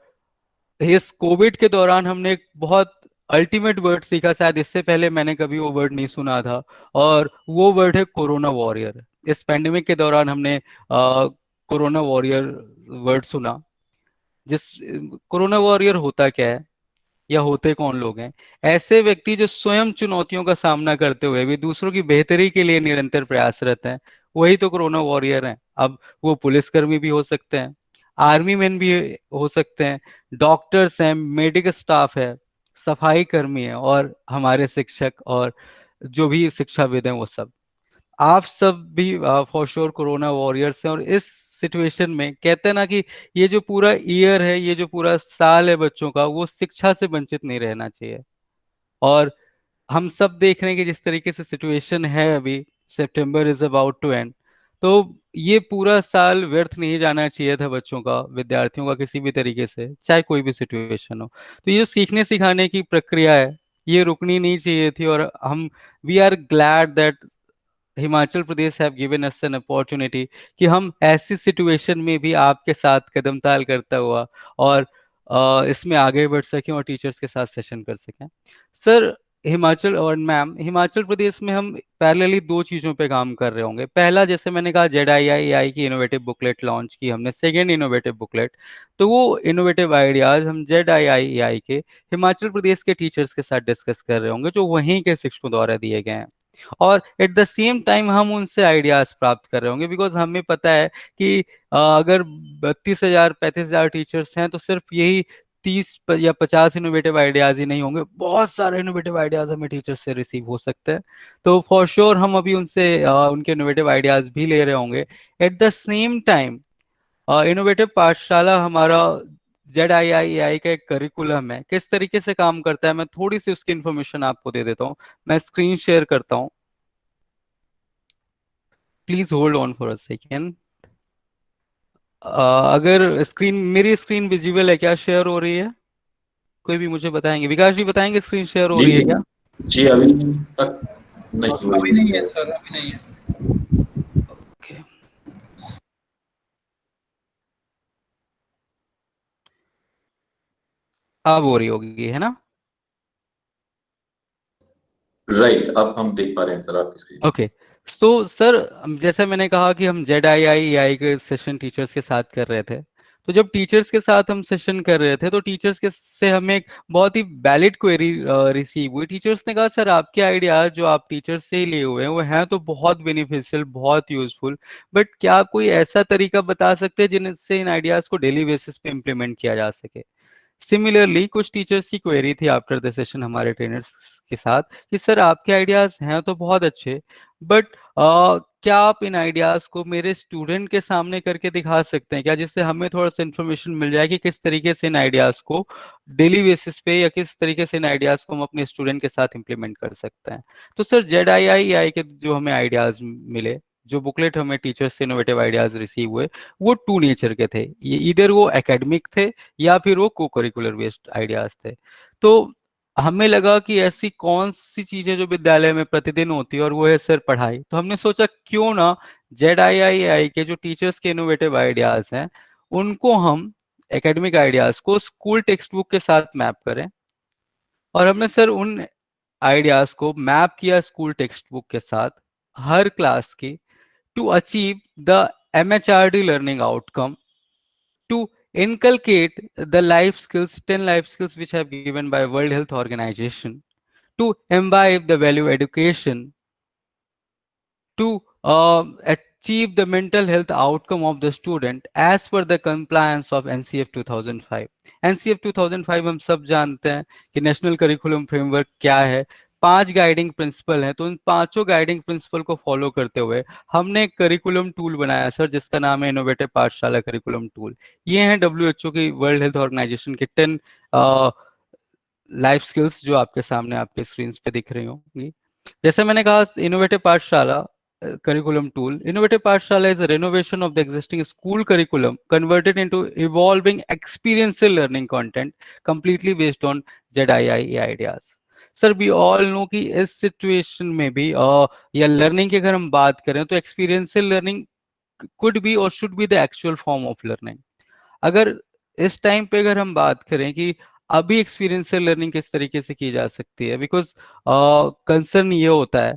इस कोविड के दौरान हमने एक बहुत अल्टीमेट वर्ड सीखा, शायद इससे पहले मैंने कभी वो वर्ड नहीं सुना था, और वो वर्ड है कोरोना वॉरियर। इस पैंडेमिक के दौरान हमने कोरोना वॉरियर वर्ड सुना। जिस कोरोना वॉरियर होता क्या है या होते कौन लोग हैं? ऐसे व्यक्ति जो स्वयं चुनौतियों का सामना करते हुए भी दूसरों की बेहतरी के लिए निरंतर प्रयासरत हैं, वही तो कोरोना वॉरियर हैं। अब वो पुलिसकर्मी भी हो सकते हैं, आर्मी मैन भी हो सकते हैं, डॉक्टर्स हैं, मेडिकल स्टाफ है, सफाई कर्मी है और हमारे शिक्षक और जो भी शिक्षाविद हैं वो सब। आप सब भी फॉर श्योर कोरोना वॉरियर्स हैं और इस सिचुएशन में कहते हैं ना कि ये जो पूरा ईयर है, ये जो पूरा साल है बच्चों का, वो शिक्षा से वंचित नहीं रहना चाहिए। और हम सब देख रहे हैं कि जिस तरीके से सिचुएशन है अभी, September is about to end, तो ये पूरा साल व्यर्थ नहीं जाना चाहिए था बच्चों का, विद्यार्थियों का किसी भी तरीके से, चाहे कोई भी सिचुएशन हो। तो ये जो सीखने सिखाने की प्रक्रिया है ये रुकनी नहीं चाहिए थी और हम we are glad that Himachal Pradesh have given us an opportunity कि हम ऐसी सिचुएशन में भी आपके साथ कदम ताल करता हुआ और इसमें आगे बढ़ सकें और टीचर्स के साथ सेशन कर सकें। सर हिमाचल और मैम हिमाचल प्रदेश में हम पैरेलली दो चीजों पे काम कर रहे होंगे। पहला, जैसे मैंने कहा, ZII की इनोवेटिव बुकलेट लॉन्च की हमने, सेकेंड इनोवेटिव बुकलेट। तो वो इनोवेटिव आइडियाज हम ZII के हिमाचल प्रदेश के टीचर्स के साथ डिस्कस कर रहे होंगे, जो वहीं के शिक्षकों द्वारा दिए गए हैं। और एट द सेम टाइम हम उनसे आइडियाज प्राप्त कर रहे होंगे, बिकॉज हमें पता है कि अगर 32,000 35,000 टीचर्स हैं तो सिर्फ यही 30 या 50 इनोवेटिव आइडियाज ही नहीं होंगे, बहुत सारे इनोवेटिव आइडियाज हमें टीचर्स से रिसीव हो सकते हैं। तो फॉर श्योर हम अभी उनसे उनके इनोवेटिव आइडियाज भी ले रहे होंगे। At the same time innovative पाठशाला हमारा ZII का एक करिकुलम है, किस तरीके से काम करता है मैं थोड़ी सी उसकी इंफॉर्मेशन आपको दे देता हूँ। मैं स्क्रीन शेयर करता हूँ, please hold on for a second. अगर मेरी स्क्रीन विजिबल है क्या, शेयर हो रही है? कोई भी मुझे बताएंगे, विकास जी बताएंगे स्क्रीन शेयर हो रही है क्या? जी अभी तक नहीं हो रही अभी नहीं है सर, अभी नहीं है। Okay. अब हो रही होगी, है ना? राइट, अब हम देख पा रहे हैं सर आपकी स्क्रीन। ओके, तो सर जैसे मैंने कहा कि हम ZII के सेशन टीचर्स के साथ कर रहे थे, तो जब टीचर्स के साथ हम सेशन कर रहे थे तो टीचर्स के से हमें एक बहुत ही वैलिड क्वेरी रिसीव हुई। टीचर्स ने कहा, सर आपके आइडियाज जो आप टीचर्स से ही लिए हुए हैं वो हैं तो बहुत बेनिफिशियल, बहुत यूजफुल, बट क्या आप कोई ऐसा तरीका बता सकते हैं जिनसे इन आइडियाज को डेली बेसिस पे इम्प्लीमेंट किया जा सके? सिमिलरली कुछ टीचर्स की क्वेरी थी आफ्टर द सेशन हमारे ट्रेनर्स के साथ कि सर आपके आइडियाज हैं तो बहुत अच्छे, बट क्या आप इन आइडियाज को मेरे स्टूडेंट के सामने करके दिखा सकते हैं क्या, जिससे हमें थोड़ा सा इन्फॉर्मेशन मिल जाए कि किस तरीके से इन आइडियाज को डेली बेसिस पे या किस तरीके से इन आइडियाज को हम अपने स्टूडेंट के साथ इंप्लीमेंट कर सकते हैं। तो सर ZII के जो हमें आइडियाज मिले, जो बुकलेट हमें टीचर्स से इनोवेटिव आइडियाज रिसीव हुए, वो टू नेचर के थे। ये इधर वो एकेडमिक थे या फिर वो को करिकुलर बेस्ड आइडियाज थे। तो हमें लगा कि ऐसी कौन सी चीजें जो विद्यालय में प्रतिदिन होती है और वो है सर पढ़ाई, तो हमने सोचा क्यों ना ZII के जो टीचर्स के इनोवेटिव आइडियाज हैं उनको हम एकेडमिक आइडियाज को स्कूल टेक्स्ट बुक के साथ मैप करें। और हमने सर उन आइडियाज को मैप किया स्कूल टेक्स्ट बुक के साथ हर क्लास की, to achieve the MHRD learning outcome, to inculcate the life skills, 10 life skills which have given by World Health Organization, to imbibe the value education, to achieve the mental health outcome of the student as per the compliance of NCF 2005। NCF 2005 हम सब जानते हैं कि national curriculum framework क्या है। 5 guiding principal हैं, तो उन पांचों गाइडिंग प्रिंसिपल को फॉलो करते हुए हमने एक करिकुलम टूल बनाया सर, जिसका नाम है इनोवेटिव पाठशाला करिकुलम टूल। ये हैं WHO की, वर्ल्ड हेल्थ ऑर्गेनाइजेशन के 10 लाइफ स्किल्स जो आपके सामने आपके स्क्रीन पे दिख रही होंगी। जैसे मैंने कहा, इनोवेटिव पाठशाला curriculum tool. Innovative Pathshala is a renovation of the existing school curriculum converted into evolving experiential learning content completely based on ZII ideas. Sir we all know कि इस सिचुएशन में भी या लर्निंग की अगर हम बात करें तो एक्सपीरियंशियल लर्निंग कुड बी और should be the actual form of learning. अगर इस टाइम पे अगर हम बात करें कि अभी एक्सपीरियंशियल लर्निंग किस तरीके से की जा सकती है, बिकॉज कंसर्न ये होता है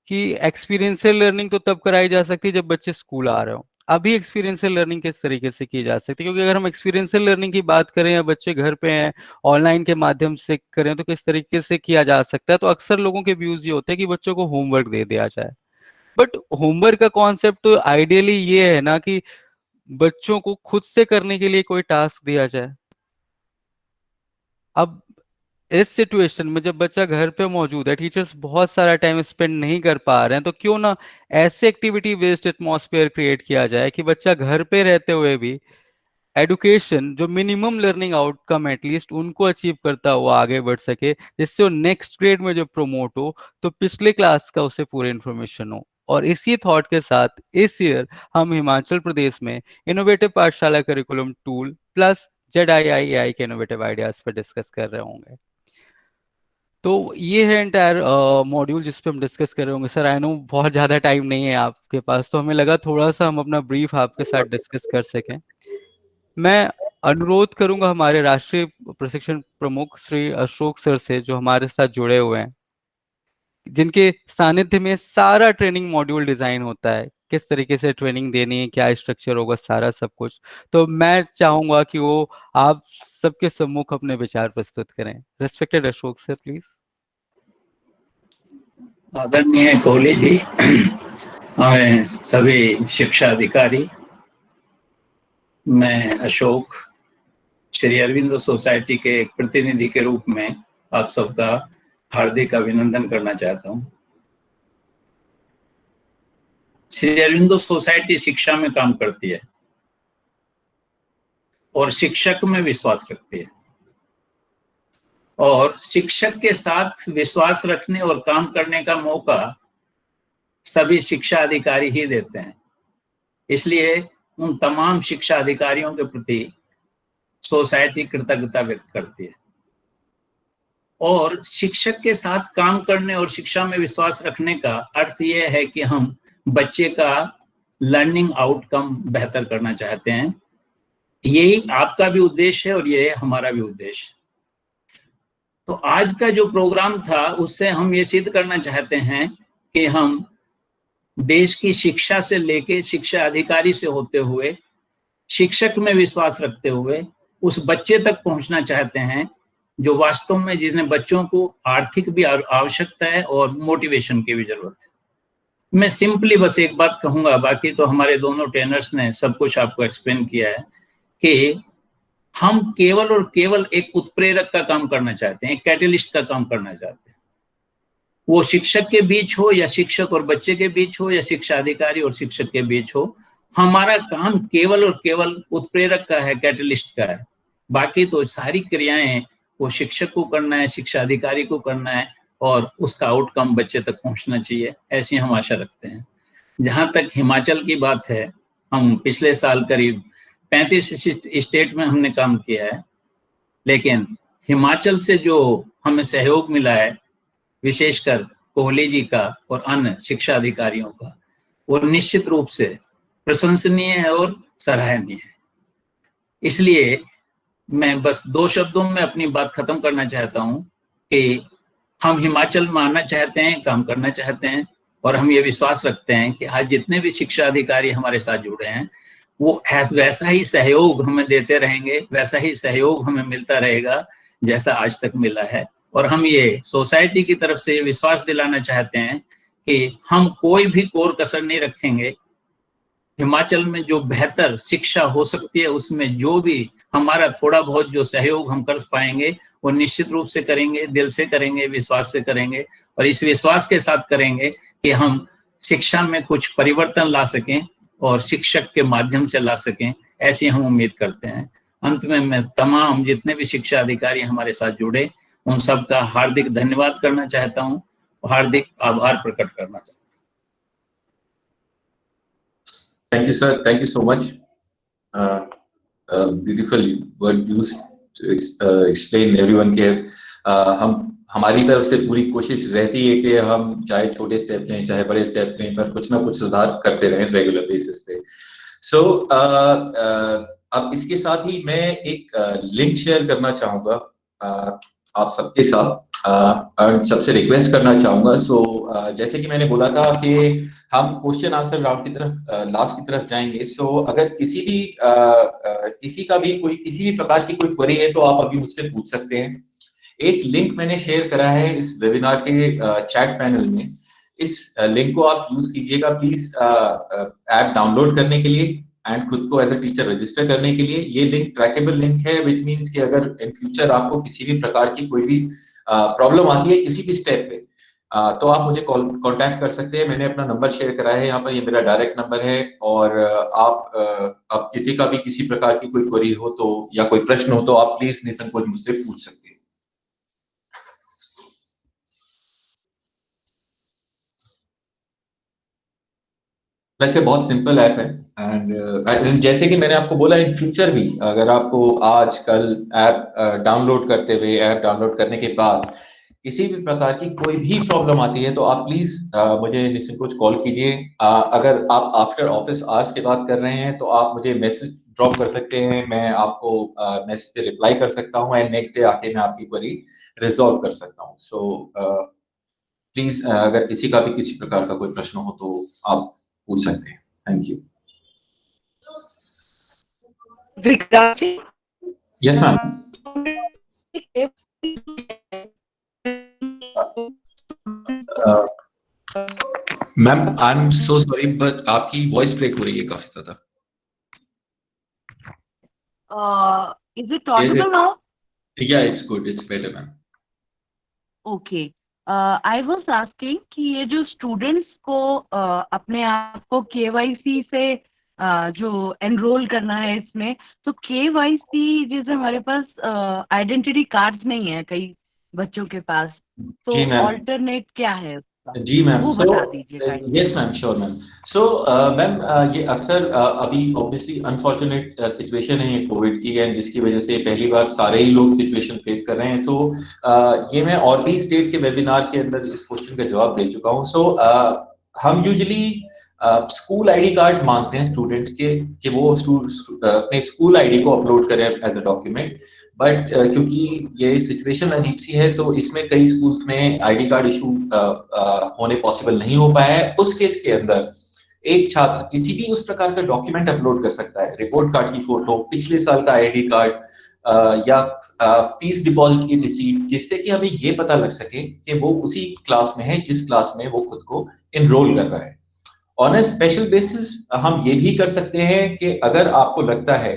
कि एक्सपीरियंशियल लर्निंग तो तब कराई जा सकती है जब बच्चे स्कूल आ रहे हो। अभी एक्सपीरियंशियल लर्निंग किस तरीके से की जा सकती है, क्योंकि अगर हम एक्सपीरियंशियल लर्निंग की बात करें या बच्चे घर पे हैं ऑनलाइन के माध्यम से करें तो किस तरीके से किया जा सकता है, तो अक्सर लोगों के व्यूज ये होते हैं कि बच्चों को होमवर्क दे दिया जाए। बट होमवर्क का कॉन्सेप्ट तो आइडियली ये है ना कि बच्चों को खुद से करने के लिए कोई टास्क दिया जाए। अब इस सिचुएशन में जब बच्चा घर पे मौजूद है, टीचर्स बहुत सारा टाइम स्पेंड नहीं कर पा रहे हैं, तो क्यों ना ऐसे एक्टिविटी बेस्ड एटमॉस्फेयर क्रिएट किया जाए कि बच्चा घर पे रहते हुए भी एडुकेशन जो मिनिमम लर्निंग आउटकम एटलीस्ट उनको अचीव करता हुआ आगे बढ़ सके, जिससे वो नेक्स्ट ग्रेड में जो प्रमोट हो तो पिछले क्लास का उसे पूरी इन्फॉर्मेशन हो। और इसी थॉट के साथ इस ईयर हम हिमाचल प्रदेश में इनोवेटिव पाठशाला करिकुलम टूल प्लस ZII के इनोवेटिव आइडियाज पर डिस्कस कर रहे होंगे। तो ये है एंटायर मॉड्यूल जिस पे हम डिस्कस कर रहे होंगे। सर आई नो बहुत ज़्यादा टाइम नहीं है आपके पास, तो हमें लगा थोड़ा सा हम अपना ब्रीफ आपके साथ डिस्कस कर सकें। मैं अनुरोध करूंगा हमारे राष्ट्रीय प्रशिक्षण प्रमुख श्री अशोक सर से, जो हमारे साथ जुड़े हुए हैं, जिनके सानिध्य में सारा ट्रेनिंग मॉड्यूल डिजाइन होता है, किस तरीके से ट्रेनिंग देनी है, क्या स्ट्रक्चर होगा, सारा सब कुछ। तो मैं चाहूंगा कि वो आप सबके सम्मुख अपने विचार प्रस्तुत करें। Respected Ashok sir, please. आदरणीय कोहली जी, हमें सभी शिक्षा अधिकारी, मैं अशोक श्री अरविंदो सोसाइटी के एक प्रतिनिधि के रूप में आप सबका हार्दिक अभिनंदन करना चाहता हूं। श्री अरविंदो सोसाइटी शिक्षा में काम करती है और शिक्षक में विश्वास रखती है, और शिक्षक के साथ विश्वास रखने और काम करने का मौका सभी शिक्षा अधिकारी ही देते हैं। इसलिए उन तमाम शिक्षा अधिकारियों के प्रति सोसाइटी कृतज्ञता व्यक्त करती है। और शिक्षक के साथ काम करने और शिक्षा में विश्वास रखने का अर्थ यह है कि हम बच्चे का लर्निंग आउटकम बेहतर करना चाहते हैं। यही आपका भी उद्देश्य है और ये हमारा भी उद्देश्य। तो आज का जो प्रोग्राम था उससे हम ये सिद्ध करना चाहते हैं कि हम देश की शिक्षा से लेके शिक्षा अधिकारी से होते हुए शिक्षक में विश्वास रखते हुए उस बच्चे तक पहुंचना चाहते हैं जो वास्तव में, जिन्हें बच्चों को आर्थिक भी आवश्यकता है और मोटिवेशन की भी जरूरत है। मैं सिंपली बस एक बात कहूंगा, बाकी तो हमारे दोनों ट्रेनर्स ने सब कुछ आपको एक्सप्लेन किया है, कि हम केवल और केवल एक उत्प्रेरक का काम करना चाहते हैं, एक कैटलिस्ट का काम करना चाहते हैं। वो शिक्षक के बीच हो या शिक्षक और बच्चे के बीच हो या शिक्षा अधिकारी और शिक्षक के बीच हो, हमारा काम केवल और केवल उत्प्रेरक का है, कैटलिस्ट का है। बाकी तो सारी क्रियाएं वो शिक्षक को करना है, शिक्षा अधिकारी को करना है, और उसका आउटकम बच्चे तक पहुंचना चाहिए, ऐसी हम आशा रखते हैं। जहां तक हिमाचल की बात है, हम पिछले साल करीब 35 स्टेट में हमने काम किया है, लेकिन हिमाचल से जो हमें सहयोग मिला है, विशेषकर कोहली जी का और अन्य शिक्षा अधिकारियों का, वो निश्चित रूप से प्रशंसनीय है और सराहनीय है। इसलिए मैं बस 2 शब्दों में अपनी बात खत्म करना चाहता हूं कि हम हिमाचल में आना चाहते हैं, काम करना चाहते हैं, और हम ये विश्वास रखते हैं कि आज जितने भी शिक्षा अधिकारी हमारे साथ जुड़े हैं वो वैसा ही सहयोग हमें देते रहेंगे, वैसा ही सहयोग हमें मिलता रहेगा जैसा आज तक मिला है। और हम ये सोसाइटी की तरफ से विश्वास दिलाना चाहते हैं कि हम कोई भी कोर कसर नहीं रखेंगे। हिमाचल में जो बेहतर शिक्षा हो सकती है उसमें जो भी हमारा थोड़ा बहुत जो सहयोग हम कर पाएंगे वो निश्चित रूप से करेंगे, दिल से करेंगे, विश्वास से करेंगे, और इस विश्वास के साथ करेंगे कि हम शिक्षा में कुछ परिवर्तन ला सकें और शिक्षक के माध्यम से ला सकें, ऐसी हम उम्मीद करते हैं। अंत में मैं तमाम जितने भी शिक्षा अधिकारी हमारे साथ जुड़े उन सबका हार्दिक धन्यवाद करना चाहता हूं, हार्दिक आभार प्रकट करना चाहता हूं। Thank you, sir. Thank you so much. Beautiful word used to explain everyone के हमारी तरफ से पूरी कोशिश रहती है कि हम चाहे छोटे स्टेप लें चाहे बड़े स्टेप लें, पर कुछ ना कुछ सुधार करते रहें रेगुलर बेसिस पे। सो अब इसके साथ ही मैं एक लिंक शेयर करना चाहूँगा आप सबके साथ, और सबसे रिक्वेस्ट करना चाहूँगा। जैसे कि मैंने बोला था कि हम क्वेश्चन आंसर राउंड की तरफ लास्ट की तरफ जाएंगे। अगर किसी भी प्रकार की कोई क्वेरी है तो आप अभी मुझसे पूछ सकते हैं। एक लिंक मैंने शेयर करा है इस वेबिनार के चैट पैनल में, इस लिंक को आप यूज कीजिएगा प्लीज ऐप डाउनलोड करने के लिए एंड खुद को एज अ टीचर रजिस्टर करने के लिए। ये लिंक ट्रैकेबल लिंक है, विच मीन्स कि अगर इन फ्यूचर आपको किसी भी प्रकार की कोई भी प्रॉब्लम आती है किसी भी स्टेप पे, तो आप मुझे कांटेक्ट कर सकते हैं। मैंने अपना नंबर शेयर करा है यहाँ पर, ये मेरा डायरेक्ट नंबर है, और आप किसी का भी किसी प्रकार की कोई क्वेरी हो तो या कोई प्रश्न हो तो आप प्लीज निसंकोच मुझसे पूछ सकते हैं। वैसे बहुत सिंपल ऐप है एंड जैसे कि मैंने आपको बोला इन फ्यूचर भी अगर आपको आज कल ऐप डाउनलोड करते हुए, ऐप डाउनलोड करने के बाद किसी भी प्रकार की कोई भी प्रॉब्लम आती है तो आप प्लीज मुझे निसंकोच कॉल कीजिए। अगर आप आफ्टर ऑफिस आवर्स की बात कर रहे हैं तो आप मुझे मैसेज ड्रॉप कर सकते हैं, मैं आपको मैसेज पे रिप्लाई कर सकता हूँ एंड नेक्स्ट डे आके मैं आपकी क्वेरी रिजॉल्व कर सकता हूँ। प्लीज अगर किसी का भी किसी प्रकार का कोई प्रश्न हो तो आप पूछ सकते हैं। Thank you. Vikas ji, yes ma'am. Ma'am I am so sorry but आपकी वॉइस ब्रेक हो रही है काफी ज्यादा। is it audible now? Yeah, it's good, it's better ma'am. Okay, I was asking कि ये जो स्टूडेंट्स को अपने आप को केवाईसी से जो एनरोल करना है इसमें, तो केवाईसी जैसे हमारे पास आइडेंटिटी कार्ड्स नहीं है कई बच्चों के पास, तो जी मैम। ऑल्टरनेट क्या है उसका, जी मैम। वो सो बता दीजिए। Yes ma'am, sure ma'am. So ma'am ये अक्सर अभी ऑब्वियसली अनफॉर्चुनेट सिचुएशन है कोविड की, एंड जिसकी वजह से पहली बार सारे ही लोग सिचुएशन फेस कर रहे हैं। सो ये मैं और भी स्टेट के वेबिनार के अंदर इस क्वेश्चन का जवाब दे चुका हूँ। सो हम यूजुअली स्कूल आईडी कार्ड मांगते हैं स्टूडेंट्स के कि वो अपने स्कूल आईडी को अपलोड करें एज अ डॉक्यूमेंट, बट क्योंकि ये सिचुएशन अजीब सी है तो इसमें कई स्कूल्स में आईडी कार्ड इशू होने पॉसिबल नहीं हो पाया है। उस केस के अंदर एक छात्र किसी भी उस प्रकार का डॉक्यूमेंट अपलोड कर सकता है, रिपोर्ट कार्ड की फोटो, पिछले साल का आईडी कार्ड या फीस डिपॉजिट की रिसीट, जिससे कि हमें ये पता लग सके कि वो उसी क्लास में है जिस क्लास में वो खुद को इनरोल कर रहा है। ऑन अ स्पेशल बेसिस हम ये भी कर सकते हैं कि अगर आपको लगता है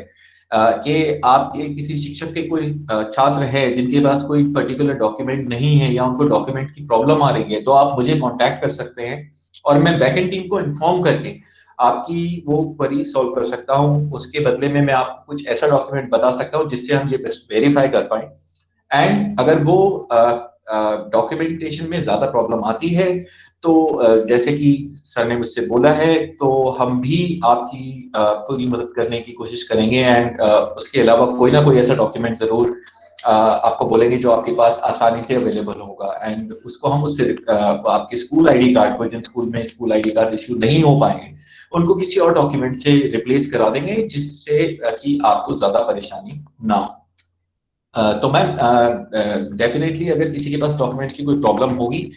कि आपके किसी शिक्षक के कोई छात्र है जिनके पास कोई पर्टिकुलर डॉक्यूमेंट नहीं है या उनको डॉक्यूमेंट की प्रॉब्लम आ रही है, तो आप मुझे कांटेक्ट कर सकते हैं और मैं बैकएंड टीम को इन्फॉर्म करके आपकी वो क्वेरी सॉल्व कर सकता हूँ। उसके बदले में मैं आपको कुछ ऐसा डॉक्यूमेंट बता सकता हूँ जिससे हम ये बेस्ट वेरीफाई कर पाए। एंड अगर वो डॉक्यूमेंटेशन में ज्यादा प्रॉब्लम आती है तो जैसे कि सर ने मुझसे बोला है, तो हम भी आपकी पूरी मदद करने की कोशिश करेंगे। एंड उसके अलावा कोई ना कोई ऐसा डॉक्यूमेंट जरूर आपको बोलेंगे जो आपके पास आसानी से अवेलेबल होगा, एंड उसको हम उससे आपके स्कूल आईडी कार्ड को, जिन स्कूल में स्कूल आईडी कार्ड इश्यू नहीं हो पाएंगे, उनको किसी और डॉक्यूमेंट से रिप्लेस करा देंगे जिससे कि आपको ज्यादा परेशानी ना हो। तो मैम डेफिनेटली अगर किसी के पास डॉक्यूमेंट्स की कोई प्रॉब्लम होगी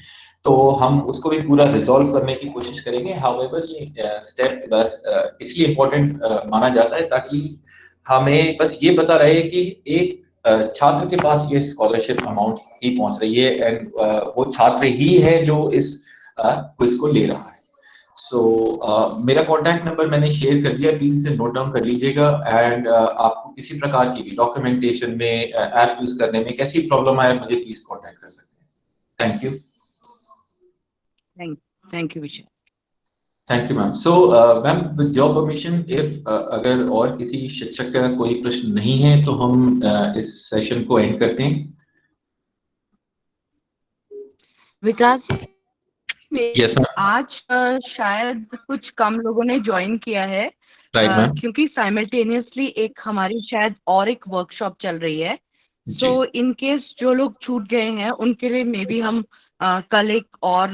तो हम उसको भी पूरा रिजॉल्व करने की कोशिश करेंगे। हाउएवर ये स्टेप बस इसलिए इम्पोर्टेंट माना जाता है ताकि हमें बस ये पता रहे कि एक छात्र के पास ये स्कॉलरशिप अमाउंट ही पहुंच रही है, एंड वो छात्र ही है जो इस क्विज को ले रहा है। सो मेरा कॉन्टैक्ट नंबर मैंने शेयर कर दिया, प्लीज से नोट डाउन कर लीजिएगा। एंड आपको किसी प्रकार की भी डॉक्यूमेंटेशन में ऐप यूज करने में कैसी प्रॉब्लम आए, मुझे प्लीज कॉन्टैक्ट कर सकते हैं। Thank you. Thank you Vishal. Thank you ma'am. So ma'am with your permission, if अगर और किसी शिक्षक का कोई प्रश्न नहीं है तो हम इस सेशन को एंड करते हैं। विकास जी, यस मैम। आज शायद कुछ कम लोगों ने ज्वाइन किया है, राइट मैम। क्योंकि साइमल्टेनियसली एक हमारी शायद और एक वर्कशॉप चल रही है। तो इन केस जो लोग छूट गए हैं उनके लिए मे बी हम कल एक और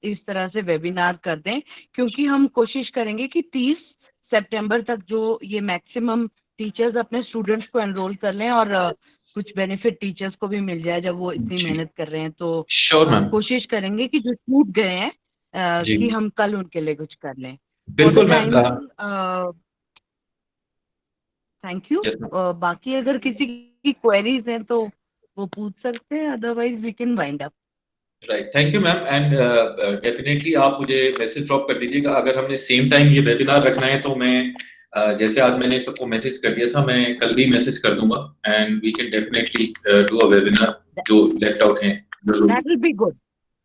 इस तरह से वेबिनार कर दें, क्योंकि हम कोशिश करेंगे कि 30 सितंबर तक जो ये मैक्सिमम टीचर्स अपने स्टूडेंट्स को एनरोल कर लें और कुछ बेनिफिट टीचर्स को भी मिल जाए जब वो इतनी मेहनत कर रहे हैं। तो श्योर मैम। कोशिश करेंगे कि जो छूट गए हैं कि हम कल उनके लिए कुछ कर लें। बिल्कुल मैम। Thank you. बाकी अगर किसी की क्वेरीज हैं तो वो पूछ सकते हैं, otherwise we can wind up. Right, thank you ma'am. And definitely आप मुझे मैसेज ड्रॉप कर दीजिएगा अगर हमने सेम टाइम ये वेबिनार रखना है, तो मैं जैसे आज मैंने सबको मैसेज कर दिया था, मैं कल भी मैसेज कर दूंगा and we can definitely do a webinar जो लेफ्ट आउट हैं। That will be good.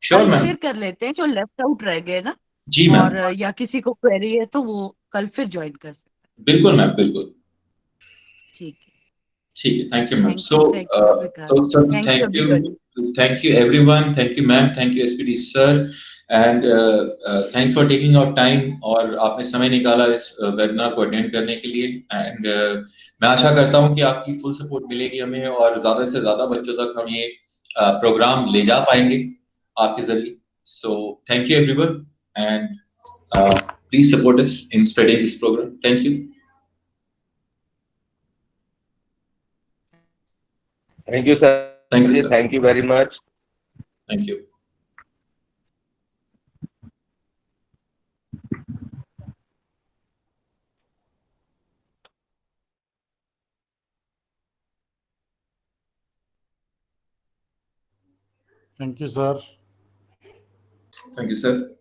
Sure ma'am. फिर कर लेते हैं जो लेफ्ट आउट रह गए ना। जी मैम। और या किसी को क्वेरी है तो वो कल फिर ज्वाइन कर सकते हैं। बिल्कुल मैम, बिल्कुल। ठीक है, ठीक है, thank you ma'am. So thank you everyone, thank you ma'am, thank you SPD sir, and thanks for taking out time और आपने समय निकाला इस वेबिनार को अटेंड करने के लिए। एंड मैं आशा करता हूँ कि आपकी फुल सपोर्ट मिलेगी हमें और ज्यादा से ज्यादा बच्चों तक हम ये प्रोग्राम ले जा पाएंगे आपके जरिए। So thank you everyone and please support us in spreading this programme. Thank you. Thank you, sir. Thank you, sir. Thank you very much. Thank you. Thank you, sir. Thank you, sir.